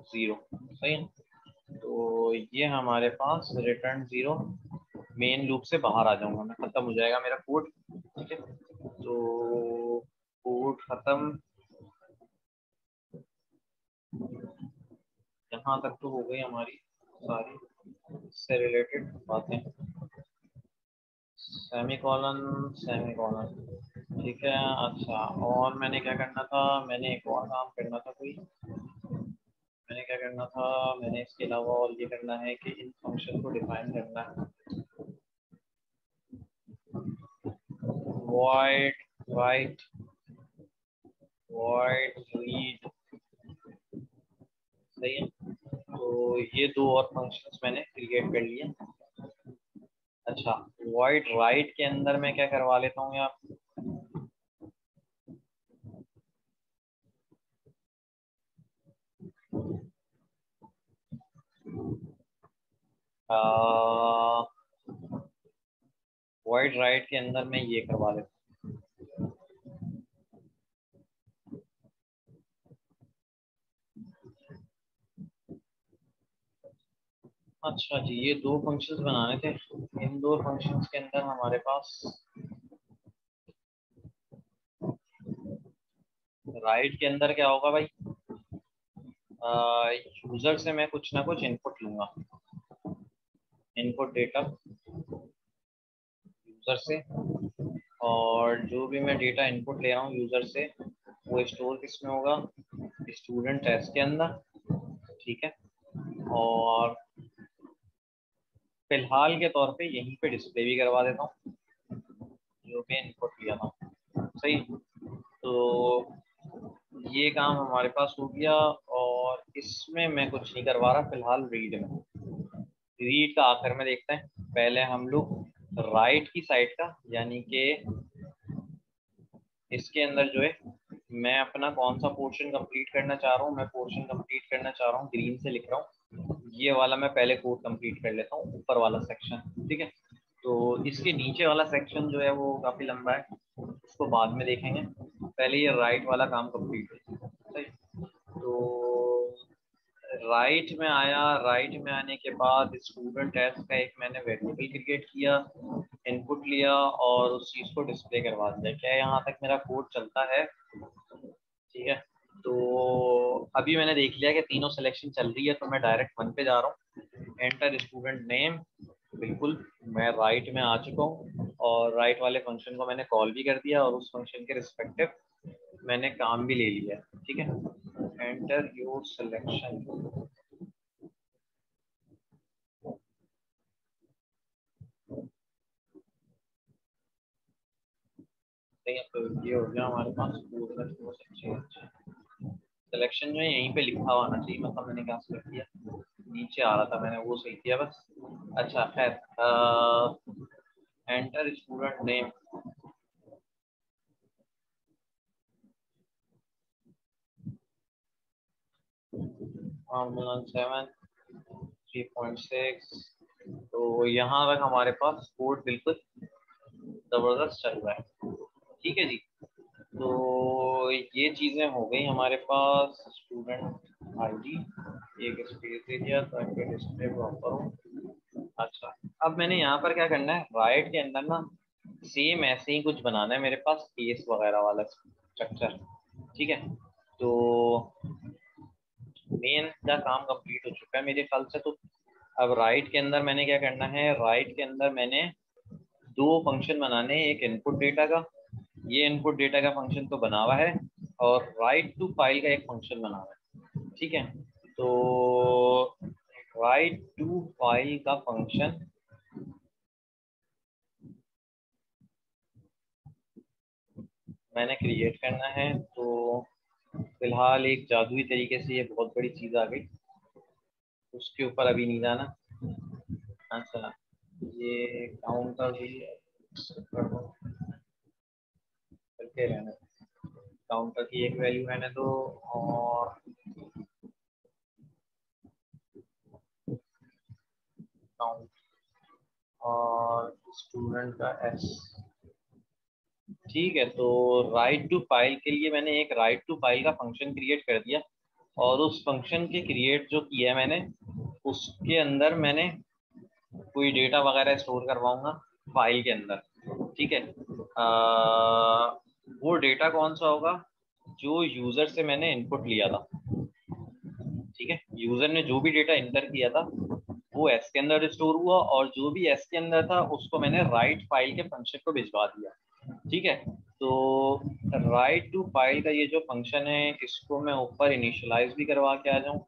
0। सही है, तो ये हमारे पास रिटर्न 0। मेन लूप से बाहर आ जाऊंगा मैं, खत्म हो जाएगा मेरा कोड। ठीक है, तो कोड खत्म। यहाँ तक तो हो गई हमारी सारी से रिलेटेड बातें। सेमीकोलन सेमीकोलन, ठीक है। अच्छा, और मैंने क्या करना था, मैंने एक और काम करना था कोई। मैंने क्या करना था, मैंने इसके अलावा और ये करना है कि इन फंक्शन को डिफाइन करना है। void write, void read। सही है, तो ये दो और फंक्शंस मैंने क्रिएट कर लिए। अच्छा, void write के अंदर मैं क्या करवा लेता हूँ यार, void write के अंदर मैं ये करवा लेता हूँ। अच्छा जी, ये दो फंक्शंस बनाने थे। इन दो फंक्शंस के अंदर हमारे पास राइट के अंदर क्या होगा भाई, यूजर से मैं कुछ ना कुछ इनपुट लूंगा, इनपुट डेटा यूजर से, और जो भी मैं डेटा इनपुट ले रहा हूँ यूजर से वो स्टोर किस में होगा, स्टूडेंट टेस्ट के अंदर, ठीक है। और फिलहाल के तौर पे यहीं पे डिस्प्ले भी करवा देता हूँ जो भी इनपुट लिया था, सही। तो ये काम हमारे पास हो गया, और इसमें मैं कुछ नहीं करवा रहा फिलहाल। रीड में, रीड का आखिर में देखते हैं। पहले हम लोग राइट की साइड का, यानी कि इसके अंदर जो है मैं अपना कौन सा पोर्शन कंप्लीट करना चाह रहा हूँ, मैं पोर्शन कंप्लीट करना चाह रहा हूँ, ग्रीन से लिख रहा हूँ, ये वाला मैं पहले कोड कंप्लीट कर लेता हूँ, ऊपर वाला सेक्शन, ठीक है। तो इसके नीचे वाला सेक्शन जो है वो काफ़ी लंबा है, उसको बाद में देखेंगे, पहले ये राइट वाला काम कंप्लीट है, सही। तो राइट में आया, राइट में आने के बाद स्टूडेंट टेस्ट का एक मैंने वेरिएबल क्रिएट किया, इनपुट लिया और उस चीज़ को डिस्प्ले करवा दिया। क्या यहाँ तक मेरा कोड चलता है, ठीक है। तो अभी मैंने देख लिया कि तीनों सिलेक्शन चल रही है, तो मैं डायरेक्ट 1 पे जा रहा हूँ। एंटर स्टूडेंट नेम, बिल्कुल मैं राइट में आ चुका हूँ, और राइट वाले फंक्शन को मैंने कॉल भी कर दिया, और उस फंक्शन के रिस्पेक्टिव मैंने काम भी ले लिया, ठीक है। एंटर योर सिलेक्शन, तो ये हो गया हमारे पास सिलेक्शन जो है यहीं पे लिखा हुआ आना चाहिए, मतलब मैंने क्या सेलेक्ट किया, नीचे आ रहा था, मैंने वो सही किया बस। अच्छा खैर, एंटर स्टूडेंट नेम, फॉर्मूला 7 3.6। तो यहाँ तक हमारे पास कोड बिल्कुल जबरदस्त चल रहा है, ठीक है जी। तो ये चीज़ें हो गई हमारे पास। स्टूडेंट आईडी एक स्पेस दे दिया ताकि डिस्प्ले प्रॉपर हो। अच्छा, अब मैंने यहाँ पर क्या करना है, राइट के अंदर ना सेम ऐसे ही कुछ बनाना है मेरे पास, केस वगैरह वाला स्ट्रक्चर, ठीक है। तो मेन का काम कंप्लीट हो चुका है मेरे ख्याल से। तो अब राइट के अंदर मैंने क्या करना है, राइट के अंदर मैंने 2 फंक्शन बनाने हैं, एक इनपुट डेटा का, ये इनपुट डेटा का फंक्शन तो बना हुआ है, और राइट टू फाइल का एक फंक्शन बना हुआ है, ठीक है। तो राइट टू फाइल का फंक्शन मैंने क्रिएट करना है। तो फिलहाल एक जादुई तरीके से ये बहुत बड़ी चीज़ आ गई, उसके ऊपर अभी नहीं जाना। अच्छा, ये काउंटर भी करके रहने, काउंटर की एक वैल्यू रहने दो, और काउंट और स्टूडेंट का एस, ठीक है। तो राइट टू फाइल के लिए मैंने एक राइट टू फाइल का फंक्शन क्रिएट कर दिया, और उस फंक्शन के क्रिएट जो किया है मैंने, उसके अंदर मैंने कोई डेटा वगैरह स्टोर करवाऊंगा फाइल के अंदर, ठीक है। वो डेटा कौन सा होगा, जो यूजर से मैंने इनपुट लिया था, ठीक है। यूजर ने जो भी डेटा इंटर किया था वो एस के अंदर स्टोर हुआ, और जो भी एस के अंदर था उसको मैंने राइट फाइल के फंक्शन को भिजवा दिया, ठीक है। तो राइट टू फाइल का ये जो फंक्शन है, इसको मैं ऊपर इनिशियलाइज भी करवा के आ जाऊं।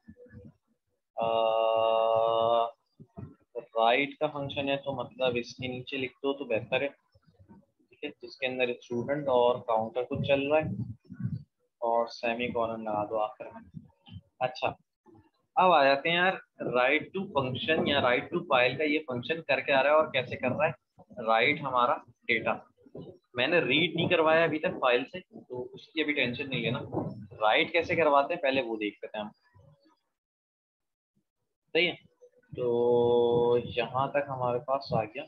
राइट का फंक्शन है तो मतलब इसके नीचे लिख दो तो बेहतर है, ठीक है, जिसके अंदर स्टूडेंट और काउंटर कुछ चल रहा है, और सेमी कॉलन लगा दो आखिर में। अच्छा, अब आ जाते हैं यार राइट टू फंक्शन या राइट टू फाइल का ये फंक्शन करके आ रहा है और कैसे कर रहा है। राइट हमारा डेटा मैंने रीड नहीं करवाया अभी तक फाइल से, तो उसकी अभी टेंशन नहीं लेना। राइट कैसे करवाते हैं पहले वो देख लेते हैं हम, सही है। तो यहाँ तक हमारे पास आ गया।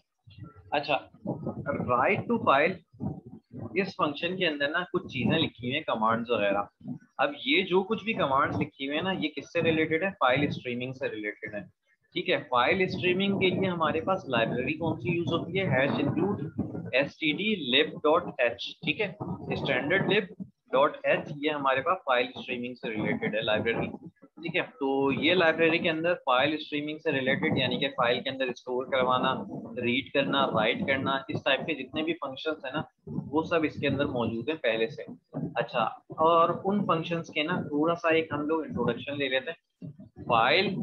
अच्छा, राइट टू फाइल, इस फंक्शन के अंदर ना कुछ चीजें लिखी हुई हैं, कमांड्स वगैरह। अब ये जो कुछ भी कमांड्स लिखी हुई है ना, ये किससे रिलेटेड है, फाइल स्ट्रीमिंग से रिलेटेड है, ठीक है। फाइल स्ट्रीमिंग के लिए हमारे पास लाइब्रेरी कौन सी यूज होती है, हैश इंक्लूड std lib.h, ठीक है, स्टैंडर्ड लिब .h ये हमारे पास फाइल स्ट्रीमिंग से रिलेटेड है लाइब्रेरी, ठीक है। तो ये लाइब्रेरी के अंदर फाइल स्ट्रीमिंग से रिलेटेड यानी कि फाइल के अंदर स्टोर करवाना, रीड करना, राइट करना, इस टाइप के जितने भी फंक्शंस है ना वो सब इसके अंदर मौजूद है पहले से। अच्छा, और उन फंक्शंस के ना थोड़ा सा एक हम लोग इंट्रोडक्शन ले लेते हैं। फाइल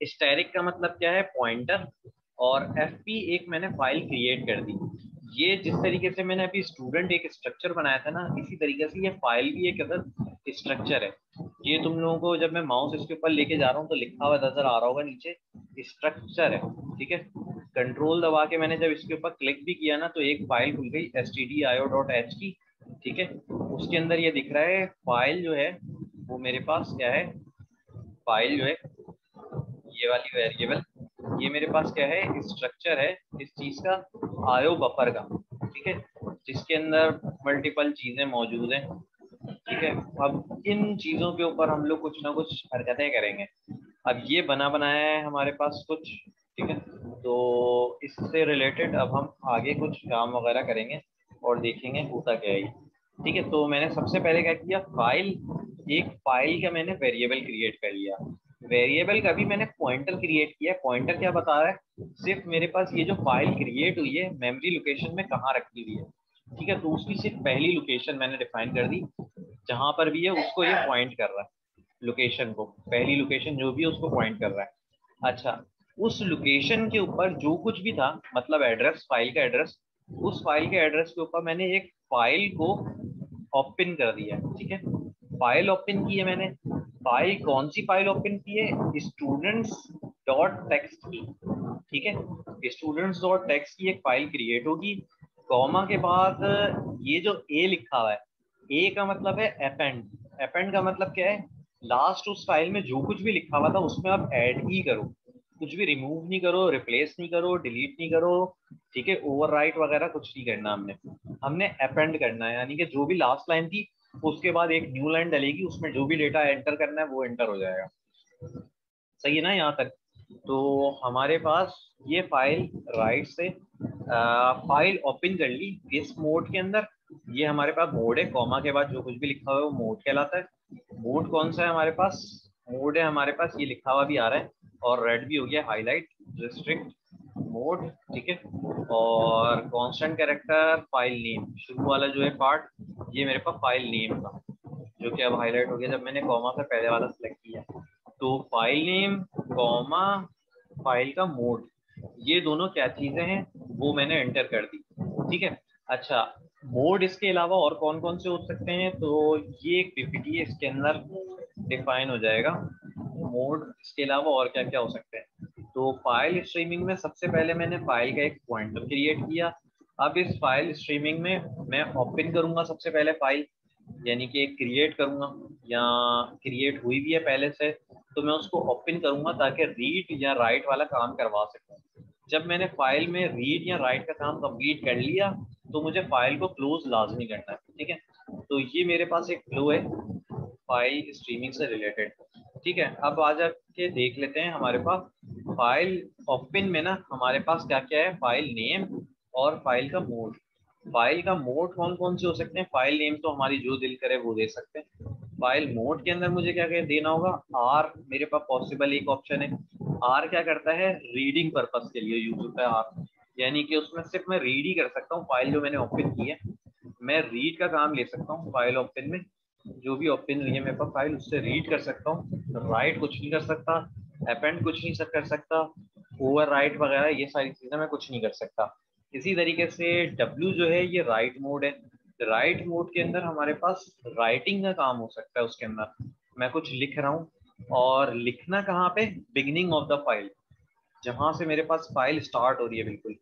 स्टैटिक का मतलब क्या है, पॉइंटर, और fp एक मैंने फाइल क्रिएट कर दी। ये जिस तरीके से मैंने अभी स्टूडेंट एक स्ट्रक्चर बनाया था ना, इसी तरीके से ये फाइल भी एक अदर स्ट्रक्चर है। ये तुम लोगों को जब मैं माउस इसके ऊपर लेके जा रहा हूँ तो लिखा हुआ नजर आ रहा होगा नीचे, स्ट्रक्चर है, ठीक है। कंट्रोल दबा के मैंने जब इसके ऊपर क्लिक भी किया ना तो एक फाइल खुल गई stdio.h की, ठीक है। उसके अंदर ये दिख रहा है फाइल जो है वो मेरे पास क्या है, फाइल जो है ये वाली वेरिएबल, ये मेरे पास क्या है, स्ट्रक्चर है इस चीज का, आयो बफर का, ठीक है, जिसके अंदर मल्टीपल चीजें मौजूद हैं, ठीक है। अब इन चीजों के ऊपर हम लोग कुछ ना कुछ हरकतें करेंगे। अब ये बना बनाया है हमारे पास कुछ, ठीक है। तो इससे रिलेटेड अब हम आगे कुछ काम वगैरह करेंगे और देखेंगे होता क्या है ये, ठीक है। तो मैंने सबसे पहले क्या किया, एक फाइल का मैंने वेरिएबल क्रिएट कर लिया। वेरिएबल का भी मैंने पॉइंटर क्रिएट किया। पॉइंटर क्या बता रहा है, सिर्फ मेरे पास ये जो फाइल क्रिएट हुई है मेमोरी लोकेशन में कहाँ रखी हुई है, ठीक है। तो उसकी सिर्फ पहली लोकेशन मैंने डिफाइन कर दी, जहां पर भी है उसको ये पॉइंट कर रहा है, लोकेशन को, पहली लोकेशन जो भी है उसको पॉइंट कर रहा है। अच्छा, उस लोकेशन के ऊपर जो कुछ भी था, मतलब एड्रेस, फाइल का एड्रेस, उस फाइल के एड्रेस के ऊपर मैंने एक फाइल को ओपन कर दिया, ठीक है। फाइल ओपन की है मैंने। फाइल कौन सी फाइल ओपन की है, स्टूडेंट्स डॉट टेक्स्ट की, ठीक है। स्टूडेंट्स डॉट टेक्स्ट की एक फाइल क्रिएट होगी, कॉमा के बाद ये जो ए लिखा हुआ है, ए का मतलब है अपेंड। अपेंड का मतलब क्या है, लास्ट उस फाइल में जो कुछ भी लिखा हुआ था उसमें आप ऐड ही करो, कुछ भी रिमूव नहीं करो, रिप्लेस नहीं करो, डिलीट नहीं करो, ठीक है। ओवरराइट वगैरह कुछ नहीं करना, हमने अपेंड करना है, यानी कि जो भी लास्ट लाइन थी उसके बाद एक न्यू लाइन डलेगी, उसमें जो भी डेटा एंटर करना है वो एंटर हो जाएगा। सही है ना यहाँ तक। तो हमारे पास ये फाइल राइट से फाइल ओपन कर ली इस मोड के अंदर। ये हमारे पास मोड है, कॉमा के बाद जो कुछ भी लिखा हुआ है वो मोड कहलाता है। मोड कौन सा है हमारे पास, मोड है हमारे पास, ये लिखा हुआ भी आ रहा है और रेड भी हो गया, हाईलाइट, रिस्ट्रिक्ट मोड, ठीक है। और कांस्टेंट कैरेक्टर फाइल नेम, शुरू वाला जो है पार्ट, ये मेरे पास फाइल नेम था, जो कि अब हाईलाइट हो गया जब मैंने कॉमा से पहले वाला सिलेक्ट किया। तो फाइल नेम कॉमा फाइल का मोड, ये दोनों क्या चीजें हैं वो मैंने एंटर कर दी, ठीक है। अच्छा, मोड इसके अलावा और कौन कौन से हो सकते हैं, तो ये एक पीपीटी है, इसके अंदर डिफाइन हो जाएगा मोड इसके अलावा और क्या क्या हो सकते हैं। तो फाइल स्ट्रीमिंग में सबसे पहले मैंने फाइल का एक पॉइंटर क्रिएट किया। अब इस फाइल स्ट्रीमिंग में मैं ओपन करूंगा सबसे पहले फाइल, यानी कि क्रिएट करूंगा, या क्रिएट हुई भी है पहले से तो मैं उसको ओपन करूंगा ताकि रीड या राइट वाला काम करवा सकूं। जब मैंने फाइल में रीड या राइट का काम कंप्लीट कर लिया तो मुझे फाइल को क्लोज लाजमी करना है, ठीक है। तो ये मेरे पास एक फ्लो है फाइल स्ट्रीमिंग से रिलेटेड, ठीक है। अब आ जाके देख लेते हैं हमारे पास फाइल ओपन में ना हमारे पास क्या क्या है, फाइल नेम और फाइल का मोड। फाइल का मोड कौन कौन से हो सकते हैं, फाइल नेम तो हमारी जो दिल करे वो दे सकते हैं। फाइल मोड के अंदर मुझे क्या क्या देना होगा, आर मेरे पास पॉसिबल एक ऑप्शन है। आर क्या करता है, रीडिंग पर्पस के लिए यूज होता है आर, यानी कि उसमें सिर्फ मैं रीड ही कर सकता हूँ, फाइल जो मैंने ओपन की है मैं रीड का काम ले सकता हूँ फाइल ओपन में, जो भी ओपन हुई है मेरे पास फाइल उससे रीड कर सकता हूँ, राइट कुछ नहीं कर सकता, अपेंड कुछ नहीं कर सकता, ओवर राइट वगैरह ये सारी चीजें मैं कुछ नहीं कर सकता। इसी तरीके से W जो है ये राइट मोड है। राइट मोड के अंदर हमारे पास राइटिंग का काम हो सकता है, उसके अंदर मैं कुछ लिख रहा हूँ और लिखना कहाँ पे, बिगिनिंग ऑफ द फाइल, जहां से मेरे पास फाइल स्टार्ट हो रही है बिल्कुल।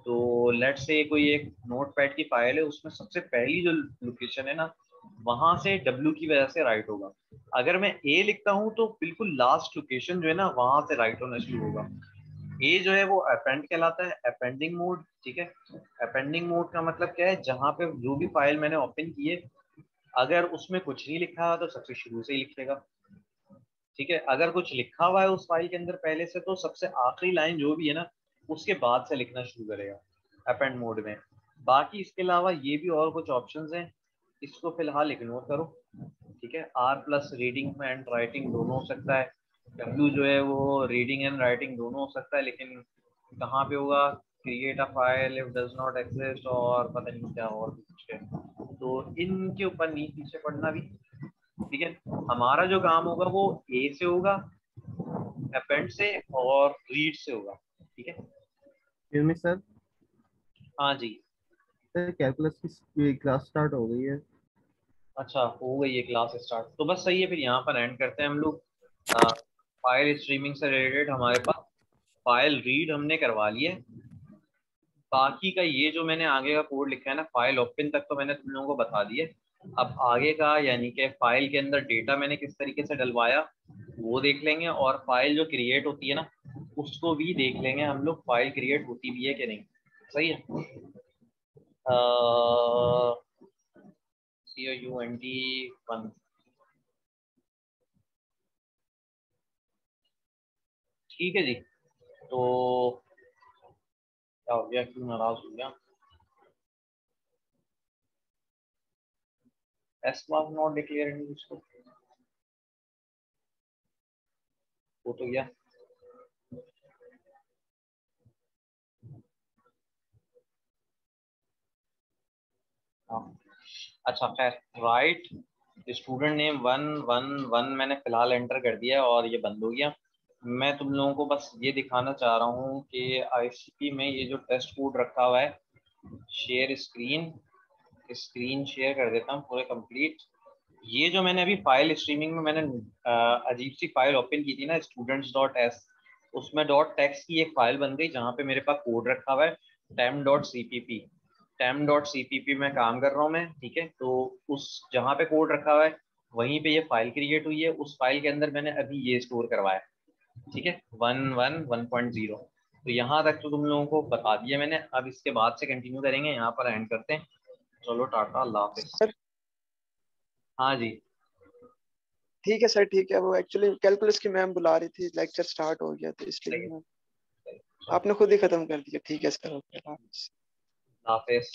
तो लेट्स से कोई एक नोटपैड की फाइल है, उसमें सबसे पहली जो लोकेशन है ना वहां से W की वजह से राइट होगा। अगर मैं A लिखता हूँ तो बिल्कुल लास्ट लोकेशन जो है ना वहां से राइट होना शुरू होगा। ए जो है वो अपेंड कहलाता है, अपेंडिंग मोड, ठीक है। अपेंडिंग मोड का मतलब क्या है, जहां पे जो भी फाइल मैंने ओपन की है अगर उसमें कुछ नहीं लिखा है तो सबसे शुरू से ही लिखेगा, ठीक है। अगर कुछ लिखा हुआ है उस फाइल के अंदर पहले से तो सबसे आखिरी लाइन जो भी है ना उसके बाद से लिखना शुरू करेगा अपेंड मोड में। बाकी इसके अलावा ये भी और कुछ ऑप्शंस हैं इसको फिलहाल इग्नोर करो, ठीक है। R plus reading and writing दोनों हो सकता है, W जो है वो रीडिंग एंड राइटिंग दोनों हो सकता है, लेकिन कहाँ पे होगा, create a file if does not exist और पता नहीं क्या और कुछ है। तो इनके ऊपर नहीं पीछे पड़ना भी, ठीक है। हमारा जो काम होगा वो ए से होगा, अपेंड से और रीड से होगा, ठीक है। सर हाँ जी। कैलकुलस की क्लास स्टार्ट हो गई है। अच्छा, हो गई है क्लास स्टार्ट, तो बस सही है, फिर यहाँ पर एंड करते हैं हम लोग। फाइल स्ट्रीमिंग से रिलेटेड हमारे पास फाइल रीड हमने करवा ली है। बाकी का ये जो मैंने आगे का कोड लिखा है ना, फाइल ओपन तक तो मैंने तुम लोगों को बता दिया। अब आगे का यानी कि फाइल के अंदर डेटा मैंने किस तरीके से डलवाया वो देख लेंगे, और फाइल जो क्रिएट होती है ना उसको भी देख लेंगे हम लोग, फाइल क्रिएट होती भी है कि नहीं। सही है। COUNT1 ठीक है जी। तो क्या हो गया, क्यों नाराज हो गया? S was not declare in इसको, वो तो गया। हाँ अच्छा खैर, राइट स्टूडेंट नेम 111 मैंने फिलहाल एंटर कर दिया और ये बंद हो गया। मैं तुम लोगों को बस ये दिखाना चाह रहा हूँ कि ICP में ये जो टेस्ट कोड रखा हुआ है, शेयर स्क्रीन, स्क्रीन शेयर कर देता हूँ पूरे कंप्लीट। ये जो मैंने अभी फाइल स्ट्रीमिंग में मैंने अजीब सी फाइल ओपन की थी ना, students.s, उसमें .text की एक फाइल बन गई जहाँ पे मेरे पास कोड रखा हुआ है temp.cpp। temp.cpp में काम कर रहा हूँ मैं, ठीक है। तो उस जहाँ पे कोड रखा हुआ है वहीं पे ये फाइल क्रिएट हुई है, उस फाइल के अंदर मैंने अभी ये स्टोर करवाया, ठीक है, 111.0। तो यहाँ तक तो तुम लोगों को बता दिया मैंने। अब इसके बाद से कंटिन्यू करेंगे, यहाँ पर एंड करते हैं। चलो टाटा, अल्लाह हाफिज। हाँ जी। ठीक है सर, ठीक है। वो एक्चुअली कैलकुलस की मैम बुला रही थी, लेक्चर स्टार्ट हो गया, तो इसलिए सही है। आपने खुद ही खत्म कर दिया। ठीक है सर, ओके। हाफिज।